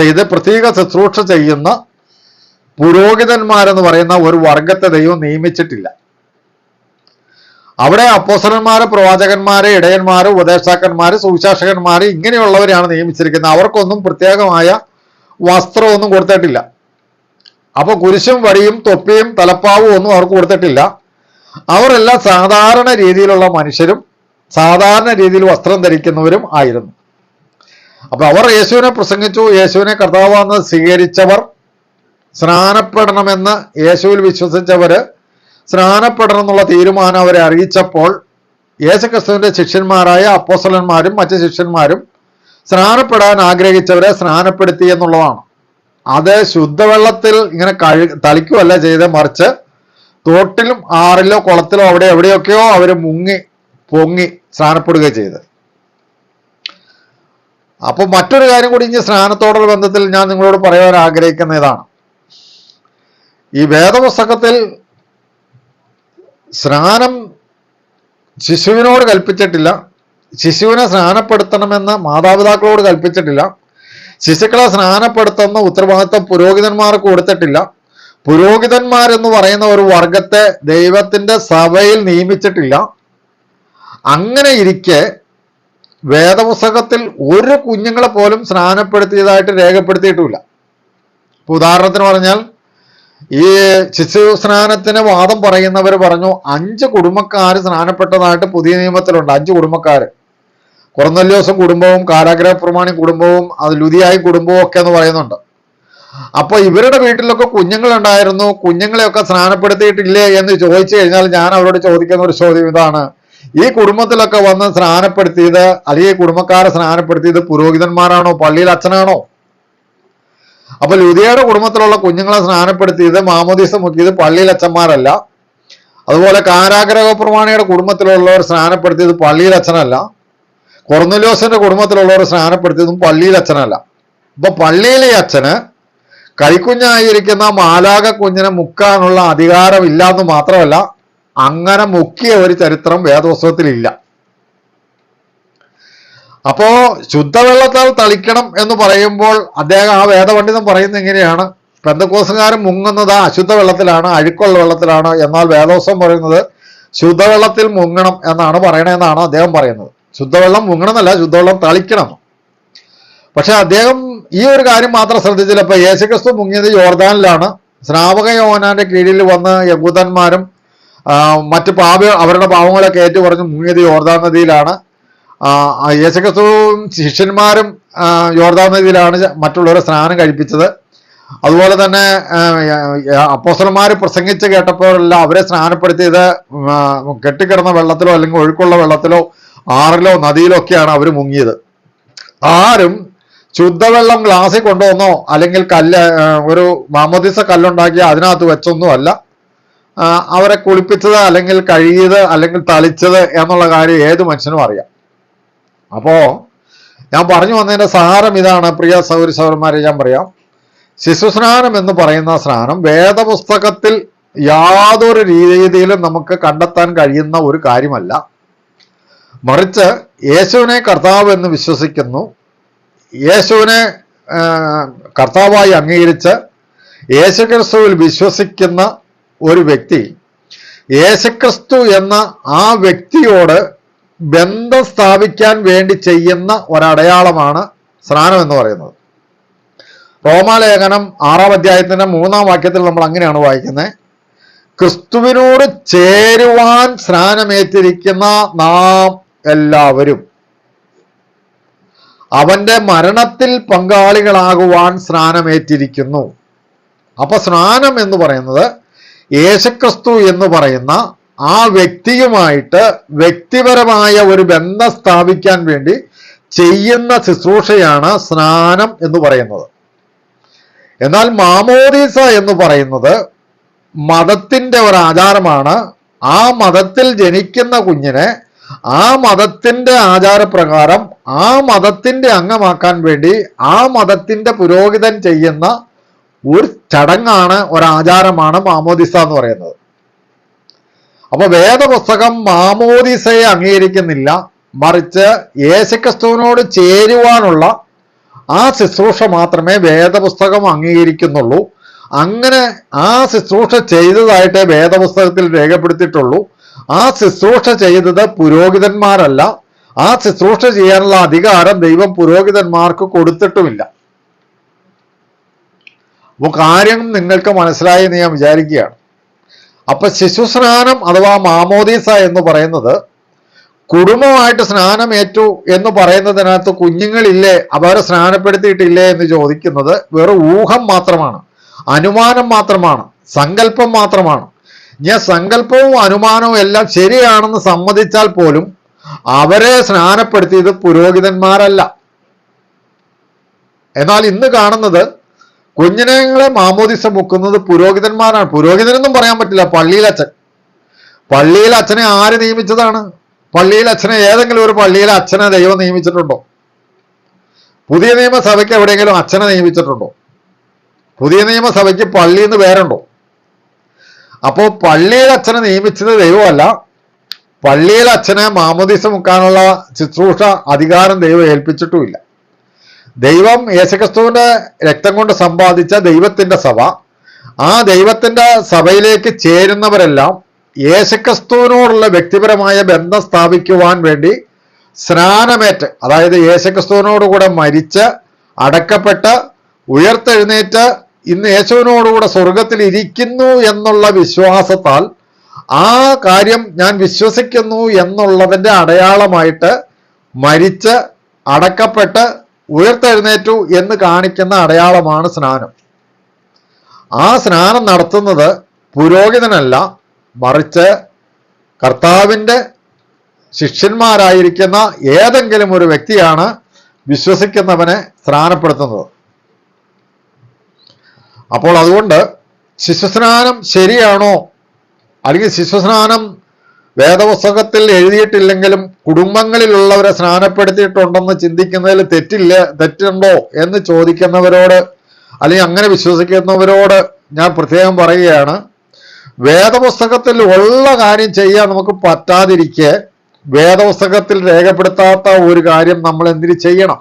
ചെയ്ത് പ്രത്യേക ശുശ്രൂഷ ചെയ്യുന്ന പുരോഹിതന്മാരെന്ന് പറയുന്ന ഒരു വർഗത്തെ ദൈവം നിയമിച്ചിട്ടില്ല. അവിടെ അപ്പോസ്തലന്മാര്, പ്രവാചകന്മാര്, ഇടയന്മാര്, ഉപദേഷ്ടാക്കന്മാര്, സുവിശേഷകന്മാര് ഇങ്ങനെയുള്ളവരെയാണ് നിയമിച്ചിരിക്കുന്നത്. അവർക്കൊന്നും പ്രത്യേകമായ വസ്ത്രമൊന്നും കൊടുത്തിട്ടില്ല. അപ്പൊ കുരിശും വടിയും തൊപ്പിയും തലപ്പാവും ഒന്നും അവർക്ക് കൊടുത്തിട്ടില്ല. അവരെല്ലാം സാധാരണ രീതിയിലുള്ള മനുഷ്യരും സാധാരണ രീതിയിൽ വസ്ത്രം ധരിക്കുന്നവരും ആയിരുന്നു. അപ്പൊ അവർ യേശുവിനെ പ്രസംഗിച്ചു. യേശുവിനെ കർത്താവെന്ന് സ്വീകരിച്ചവർ, സ്നാനപ്പെടണമെന്ന് യേശുവിൽ വിശ്വസിച്ചവര് സ്നാനപ്പെടണം എന്നുള്ള തീരുമാനം അവരെ അറിയിച്ചപ്പോൾ യേശുക്രിസ്തുവിന്റെ ശിഷ്യന്മാരായ അപ്പോസ്തലന്മാരും മറ്റ് ശിഷ്യന്മാരും സ്നാനപ്പെടാൻ ആഗ്രഹിച്ചവരെ സ്നാനപ്പെടുത്തി എന്നുള്ളതാണ്. അത് ശുദ്ധവെള്ളത്തിൽ ഇങ്ങനെ തളിക്കുകയല്ല ചെയ്ത്, മറിച്ച് തോട്ടിലും ആറിലോ കുളത്തിലോ അവിടെ എവിടെയൊക്കെയോ അവർ പൊങ്ങി സ്നാനപ്പെടുക ചെയ്ത്. അപ്പൊ മറ്റൊരു കാര്യം കൂടി ഇനി സ്നാനത്തോടുള്ള ബന്ധത്തിൽ ഞാൻ നിങ്ങളോട് പറയാൻ ആഗ്രഹിക്കുന്ന ഇതാണ്. ഈ വേദപുസ്തകത്തിൽ സ്നാനം ശിശുവിനോട് കൽപ്പിച്ചിട്ടില്ല. ശിശുവിനെ സ്നാനപ്പെടുത്തണമെന്ന് മാതാപിതാക്കളോട് കൽപ്പിച്ചിട്ടില്ല. ശിശുക്കളെ സ്നാനപ്പെടുത്തുന്ന ഉത്തരവാദിത്വം പുരോഹിതന്മാർക്ക് കൊടുത്തിട്ടില്ല. പുരോഹിതന്മാരെന്ന് പറയുന്ന ഒരു വർഗത്തെ ദൈവത്തിന്റെ സഭയിൽ നിയമിച്ചിട്ടില്ല. അങ്ങനെ ഇരിക്കെ വേദപുസ്തകത്തിൽ ഒരു കുഞ്ഞുങ്ങളെ പോലും സ്നാനപ്പെടുത്തിയതായിട്ട് രേഖപ്പെടുത്തിയിട്ടുമില്ല. ഉദാഹരണത്തിന് പറഞ്ഞാൽ ഈ ശിശു സ്നാനത്തിന് വാദം പറയുന്നവർ പറഞ്ഞു 5 കുടുംബക്കാർ സ്നാനപ്പെട്ടതായിട്ട് പുതിയ നിയമത്തിലുണ്ട്. 5 കുടുംബക്കാർ, കൊർന്നല്യോസും കുടുംബവും, കാരാഗ്രഹ പ്രമാണി കുടുംബവും, അത് ലുദിയായി കുടുംബവും ഒക്കെ എന്ന് പറയുന്നുണ്ട്. അപ്പൊ ഇവരുടെ വീട്ടിലൊക്കെ കുഞ്ഞുങ്ങളുണ്ടായിരുന്നു, കുഞ്ഞുങ്ങളെയൊക്കെ സ്നാനപ്പെടുത്തിയിട്ടില്ലേ എന്ന് ചോദിച്ചു കഴിഞ്ഞാൽ ഞാൻ അവരോട് ചോദിക്കുന്ന ഒരു ചോദ്യം ഇതാണ്: ഈ കുടുംബത്തിലൊക്കെ വന്ന് സ്നാനപ്പെടുത്തിയത്, അല്ലെങ്കിൽ കുടുംബക്കാരെ സ്നാനപ്പെടുത്തിയത് പുരോഹിതന്മാരാണോ, പള്ളിയിൽ അച്ഛനാണോ? അപ്പൊ ലുദിയയുടെ കുടുംബത്തിലുള്ള കുഞ്ഞുങ്ങളെ സ്നാനപ്പെടുത്തിയത്, മാമോദീസ മുക്കിയത് പള്ളിയിൽ അച്ഛന്മാരല്ല. അതുപോലെ കാരാഗ്രഹ പ്രമാണിയുടെ കുടുംബത്തിലുള്ളവർ സ്നാനപ്പെടുത്തിയത് പള്ളിയിൽ അച്ഛനല്ല. കൊർന്നല്യോസിന്റെ കുടുംബത്തിലുള്ളവർ സ്നാനപ്പെടുത്തിയതും പള്ളിയിൽ അച്ഛനല്ല. അപ്പൊ പള്ളിയിലെ അച്ഛന് കൈക്കുഞ്ഞായിരിക്കുന്ന മാലാക കുഞ്ഞിനെ മുക്കാനുള്ള അധികാരമില്ല എന്ന് മാത്രമല്ല, അങ്ങനെ മുക്കിയ ഒരു ചരിത്രം വേദപുസ്തകത്തിലില്ല. അപ്പോ ശുദ്ധവെള്ളത്താൽ തളിക്കണം എന്ന് പറയുമ്പോൾ അദ്ദേഹം, ആ വേദപണ്ഡിതൻ പറയുന്നത് എങ്ങനെയാണ്? പെന്തക്കോസുകാരൻ മുങ്ങുന്നത് അശുദ്ധ വെള്ളത്തിലാണ്, അഴുക്കുള്ള വെള്ളത്തിലാണ്. എന്നാൽ വേദോത്സവം പറയുന്നത് ശുദ്ധവെള്ളത്തിൽ മുങ്ങണം എന്നാണ് പറയണമെന്നാണ് അദ്ദേഹം പറയുന്നത്. ശുദ്ധവെള്ളം മുങ്ങണം എന്നല്ല, ശുദ്ധവെള്ളം തളിക്കണം. പക്ഷെ അദ്ദേഹം ഈ ഒരു കാര്യം മാത്രം ശ്രദ്ധിച്ചില്ല. ഇപ്പൊ യേശുക്രിസ്തു മുങ്ങിയത് യോർദാനിലാണ്. സ്നാപക യോഹന്നാന്റെ കീഴിൽ വന്ന് യഹൂദന്മാരും മറ്റ് അവരുടെ പാവങ്ങളൊക്കെ ഏറ്റു പറഞ്ഞ് മുങ്ങിയത് യോർദാൻ നദിയിലാണ്. യേശുക്രിസ്തുവും ശിഷ്യന്മാരും യോർദാൻ നദിയിലാണ് മറ്റുള്ളവരെ സ്നാനം കഴിപ്പിച്ചത്. അതുപോലെ തന്നെ അപ്പോസ്തലന്മാർ പ്രസംഗിച്ച് കേട്ടപ്പോഴെല്ലാം അവരെ സ്നാനപ്പെടുത്തിയത് കെട്ടിക്കിടന്ന വെള്ളത്തിലോ അല്ലെങ്കിൽ ഒഴുക്കുള്ള വെള്ളത്തിലോ ആറിലോ നദിയിലോ ഒക്കെയാണ് അവർ മുങ്ങിയത്. ആരും ശുദ്ധവെള്ളം ഗ്ലാസ്സിൽ കൊണ്ടുവന്നോ അല്ലെങ്കിൽ ഒരു മാമോദീസ കല്ലുണ്ടാക്കി അതിനകത്ത് വെച്ചൊന്നും അല്ല അവരെ കുളിപ്പിച്ചത് അല്ലെങ്കിൽ കഴുകിയത് അല്ലെങ്കിൽ തളിച്ചത് എന്നുള്ള കാര്യം ഏത് മനുഷ്യനും അറിയാം. അപ്പോ ഞാൻ പറഞ്ഞു വന്നതിന്റെ സാരം ഇതാണ്. പ്രിയ സൗര സൗരന്മാരെ, ഞാൻ പറയാം, ശിശുസ്നാനം എന്ന് പറയുന്ന സ്നാനം വേദപുസ്തകത്തിൽ യാതൊരു രീതിയിലും നമുക്ക് കണ്ടെത്താൻ കഴിയുന്ന ഒരു കാര്യമല്ല. മറിച്ച് യേശുവിനെ കർത്താവ് എന്ന് വിശ്വസിക്കുന്നു, യേശുവിനെ കർത്താവായി അംഗീകരിച്ച് യേശുക്രിസ്തുവിൽ വിശ്വസിക്കുന്ന ഒരു വ്യക്തി യേശുക്രിസ്തു എന്ന ആ വ്യക്തിയോട് ബന്ധം സ്ഥാപിക്കാൻ വേണ്ടി ചെയ്യുന്ന ഒരടയാളമാണ് സ്നാനം എന്ന് പറയുന്നത്. റോമാലേഖനം 6-ാം അധ്യായത്തിന്റെ 3-ാം വാക്യത്തിൽ നമ്മൾ അങ്ങനെയാണ് വായിക്കുന്നത്: ക്രിസ്തുവിനോട് ചേരുവാൻ സ്നാനമേറ്റിരിക്കുന്ന നാം എല്ലാവരും അവന്റെ മരണത്തിൽ പങ്കാളികളാകുവാൻ സ്നാനമേറ്റിരിക്കുന്നു. അപ്പൊ സ്നാനം എന്ന് പറയുന്നത് യേശുക്രിസ്തു എന്ന് പറയുന്ന ആ വ്യക്തിയുമായിട്ട് വ്യക്തിപരമായ ഒരു ബന്ധം സ്ഥാപിക്കാൻ വേണ്ടി ചെയ്യുന്ന ശുശ്രൂഷയാണ് സ്നാനം എന്ന് പറയുന്നത്. എന്നാൽ മാമോദീസ എന്ന് പറയുന്നത് മതത്തിന്റെ ഒരു ആചാരമാണ്. ആ മതത്തിൽ ജനിക്കുന്ന കുഞ്ഞിനെ ആ മതത്തിന്റെ ആചാരപ്രകാരം ആ മതത്തിന്റെ അംഗമാക്കാൻ വേണ്ടി ആ മതത്തിന്റെ പുരോഹിതൻ ചെയ്യുന്ന ഒരു ചടങ്ങാണ്, ഒരാചാരമാണ് മാമോദീസ എന്ന് പറയുന്നത്. അപ്പൊ വേദപുസ്തകം മാമോദീസയെ അംഗീകരിക്കുന്നില്ല, മറിച്ച് യേശുക്രിസ്തുവിനോട് ചേരുവാനുള്ള ആ ശുശ്രൂഷ മാത്രമേ വേദപുസ്തകം അംഗീകരിക്കുന്നുള്ളൂ. അങ്ങനെ ആ ശുശ്രൂഷ ചെയ്തതായിട്ടേ വേദപുസ്തകത്തിൽ രേഖപ്പെടുത്തിയിട്ടുള്ളൂ. ആ ശുശ്രൂഷ ചെയ്തത് പുരോഹിതന്മാരല്ല. ആ ശുശ്രൂഷ ചെയ്യാനുള്ള അധികാരം ദൈവം പുരോഹിതന്മാർക്ക് കൊടുത്തിട്ടുമില്ല. അപ്പോൾ കാര്യം നിങ്ങൾക്ക് മനസ്സിലായി എന്ന് ഞാൻ വിചാരിക്കുകയാണ്. അപ്പൊ ശിശുസ്നാനം അഥവാ മാമോദീസ എന്ന് പറയുന്നത് കുടുംബമായിട്ട് സ്നാനമേറ്റു എന്ന് പറയുന്നതിനകത്ത് കുഞ്ഞുങ്ങളില്ലേ, അവരെ സ്നാനപ്പെടുത്തിയിട്ടില്ലേ എന്ന് ചോദിക്കുന്നത് വെറും ഊഹം മാത്രമാണ്, അനുമാനം മാത്രമാണ്, സങ്കല്പം മാത്രമാണ്. ഞാൻ സങ്കല്പവും അനുമാനവും എല്ലാം ശരിയാണെന്ന് സമ്മതിച്ചാൽ പോലും അവരെ സ്നാനപ്പെടുത്തിയത് പുരോഹിതന്മാരല്ല. എന്നാൽ ഇന്ന് കാണുന്നത് കുഞ്ഞിനങ്ങളെ മാമോദിസ മുക്കുന്നത് പുരോഹിതന്മാരാണ്. പുരോഹിതനെന്നും പറയാൻ പറ്റില്ല, പള്ളിയിലച്ഛൻ. പള്ളിയിലെ അച്ഛനെ ആര് നിയമിച്ചതാണ്? പള്ളിയിലെ അച്ഛനെ ഏതെങ്കിലും ഒരു പള്ളിയിലെ അച്ഛനെ ദൈവം നിയമിച്ചിട്ടുണ്ടോ? പുതിയ നിയമസഭയ്ക്ക് എവിടെയെങ്കിലും അച്ഛനെ നിയമിച്ചിട്ടുണ്ടോ? പുതിയ നിയമസഭയ്ക്ക് പള്ളിയിൽ നിന്ന് പേരുണ്ടോ? അപ്പോൾ പള്ളിയിലെ അച്ഛനെ നിയമിച്ചത് ദൈവമല്ല. പള്ളിയിലെ അച്ഛനെ മാമോദീസ മുക്കാനുള്ള ശുശ്രൂഷ അധികാരം ദൈവം ഏൽപ്പിച്ചിട്ടുമില്ല. ദൈവം യേശുക്രിസ്തുവിന്റെ രക്തം കൊണ്ട് സമ്പാദിച്ച ദൈവത്തിന്റെ സഭ, ആ ദൈവത്തിന്റെ സഭയിലേക്ക് ചേരുന്നവരെല്ലാം യേശുക്രിസ്തുവിനോടുള്ള വ്യക്തിപരമായ ബന്ധം സ്ഥാപിക്കുവാൻ വേണ്ടി സ്നാനമേറ്റ്, അതായത് യേശുക്രിസ്തുവിനോടുകൂടെ മരിച്ച് അടക്കപ്പെട്ട് ഉയർത്തെഴുന്നേറ്റ് ഇന്ന് യേശുവിനോടുകൂടെ സ്വർഗത്തിൽ ഇരിക്കുന്നു എന്നുള്ള വിശ്വാസത്താൽ ആ കാര്യം ഞാൻ വിശ്വസിക്കുന്നു എന്നുള്ളതിൻ്റെ അടയാളമായിട്ട് മരിച്ച് അടക്കപ്പെട്ട് ഉയർത്തെഴുന്നേറ്റു എന്ന് കാണിക്കുന്ന അടയാളമാണ് സ്നാനം. ആ സ്നാനം നടത്തുന്നത് പുരോഹിതനല്ല, മറിച്ച് കർത്താവിൻ്റെ ശിഷ്യന്മാരായിരിക്കുന്ന ഏതെങ്കിലും ഒരു വ്യക്തിയാണ് വിശ്വസിക്കുന്നവനെ സ്നാനപ്പെടുത്തുന്നത്. അപ്പോൾ അതുകൊണ്ട് ശിശുസ്നാനം ശരിയാണോ, അല്ലെങ്കിൽ ശിശുസ്നാനം വേദപുസ്തകത്തിൽ എഴുതിയിട്ടില്ലെങ്കിലും കുടുംബങ്ങളിലുള്ളവരെ സ്നാനപ്പെടുത്തിയിട്ടുണ്ടെന്ന് ചിന്തിക്കുന്നതിൽ തെറ്റുണ്ടോ എന്ന് ചോദിക്കുന്നവരോട്, അല്ലെങ്കിൽ അങ്ങനെ വിശ്വസിക്കുന്നവരോട് ഞാൻ പ്രത്യേകം പറയുകയാണ്, വേദപുസ്തകത്തിൽ ഉള്ള കാര്യം ചെയ്യാൻ നമുക്ക് പറ്റാതിരിക്കെ വേദപുസ്തകത്തിൽ രേഖപ്പെടുത്താത്ത ഒരു കാര്യം നമ്മൾ എന്തിനു ചെയ്യണം?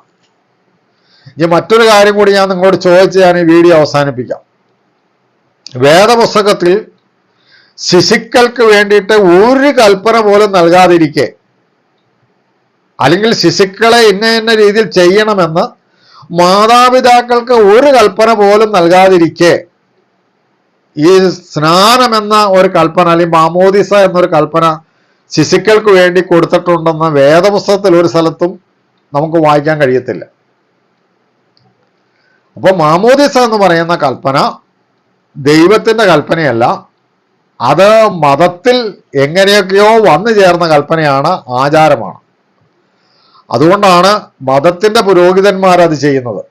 ഇനി മറ്റൊരു കാര്യം കൂടി ഞാൻ നിങ്ങളോട് ചോദിച്ച് ഞാൻ ഈ വീഡിയോ അവസാനിപ്പിക്കാം. വേദപുസ്തകത്തിൽ ശിശുക്കൾക്ക് വേണ്ടിയിട്ട് ഒരു കൽപ്പന പോലും നൽകാതിരിക്കെ, അല്ലെങ്കിൽ ശിശുക്കളെ ഇന്ന രീതിയിൽ ചെയ്യണമെന്ന് മാതാപിതാക്കൾക്ക് ഒരു കൽപ്പന പോലും നൽകാതിരിക്കെ ഈ സ്നാനം എന്ന ഒരു കൽപ്പന, അല്ലെങ്കിൽ മാമോദിസ എന്നൊരു കൽപ്പന ശിശുക്കൾക്ക് വേണ്ടി കൊടുത്തിട്ടുണ്ടെന്ന് വേദപുസ്തകത്തിൽ ഒരു സ്ഥലത്തും നമുക്ക് വായിക്കാൻ കഴിയത്തില്ല. അപ്പോൾ മാമോദിസ എന്ന് പറയുന്ന കൽപ്പന ദൈവത്തിൻ്റെ കൽപ്പനയല്ല, അത് മതത്തിൽ എങ്ങനെയൊക്കെയോ വന്നു ചേർന്ന കൽപ്പനയാണ്, ആചാരമാണ്. അതുകൊണ്ടാണ് മതത്തിൻ്റെ പുരോഹിതന്മാരത് ചെയ്യുന്നത്.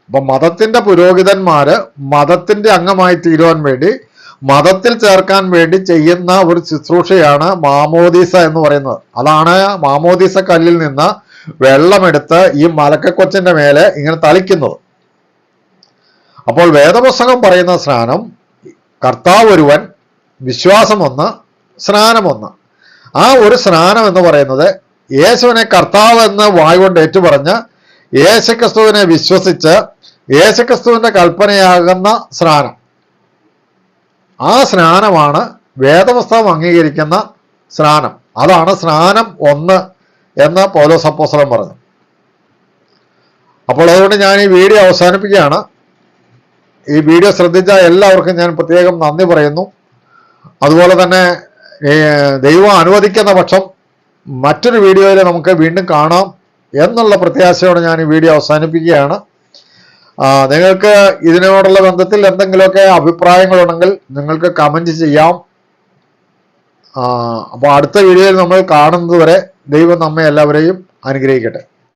അപ്പം മതത്തിൻ്റെ പുരോഹിതന്മാര് മതത്തിൻ്റെ അംഗമായി തീരുവാൻ വേണ്ടി, മതത്തിൽ ചേർക്കാൻ വേണ്ടി ചെയ്യുന്ന ഒരു ശുശ്രൂഷയാണ് മാമോദീസ എന്ന് പറയുന്നത്. അതാണ് മാമോദീസ കല്ലിൽ നിന്ന് വെള്ളമെടുത്ത് ഈ മലക്കക്കൊച്ചിൻ്റെ മേലെ ഇങ്ങനെ തളിക്കുന്നത്. അപ്പോൾ വേദപുസ്തകം പറയുന്ന സ്നാനം, കർത്താവ് ഒരുവൻ, വിശ്വാസം ഒന്ന്, സ്നാനം ഒന്ന്. ആ ഒരു സ്നാനം എന്ന് പറയുന്നത് യേശുവിനെ കർത്താവ് എന്ന് വായുകൊണ്ട് ഏറ്റുപറഞ്ഞ് യേശുക്രിസ്തുവിനെ വിശ്വസിച്ച് യേശുക്രിസ്തുവിൻ്റെ കൽപ്പനയാകുന്ന സ്നാനം. ആ സ്നാനമാണ് വേദപുസ്തകം അംഗീകരിക്കുന്ന സ്നാനം. അതാണ് സ്നാനം ഒന്ന് എന്ന് പൗലോസ് അപ്പോസ്തലൻ പറഞ്ഞു. അപ്പോൾ അതുകൊണ്ട് ഞാൻ ഈ വീഡിയോ അവസാനിപ്പിക്കുകയാണ്. ഈ വീഡിയോ ശ്രദ്ധിച്ച എല്ലാവർക്കും ഞാൻ പ്രത്യേകം നന്ദി പറയുന്നു. അതുപോലെ തന്നെ ദൈവം അനുവദിക്കുന്ന പക്ഷം മറ്റൊരു വീഡിയോയിൽ നമുക്ക് വീണ്ടും കാണാം എന്നുള്ള പ്രത്യാശയോടെ ഞാൻ ഈ വീഡിയോ അവസാനിപ്പിക്കുകയാണ്. നിങ്ങൾക്ക് ഇതിനോടുള്ള ബന്ധത്തിൽ എന്തെങ്കിലുമൊക്കെ അഭിപ്രായങ്ങളുണ്ടെങ്കിൽ നിങ്ങൾക്ക് കമൻറ്റ് ചെയ്യാം. അപ്പോൾ അടുത്ത വീഡിയോയിൽ നമ്മൾ കാണുന്നത് വരെ ദൈവം നമ്മെ എല്ലാവരെയും അനുഗ്രഹിക്കട്ടെ.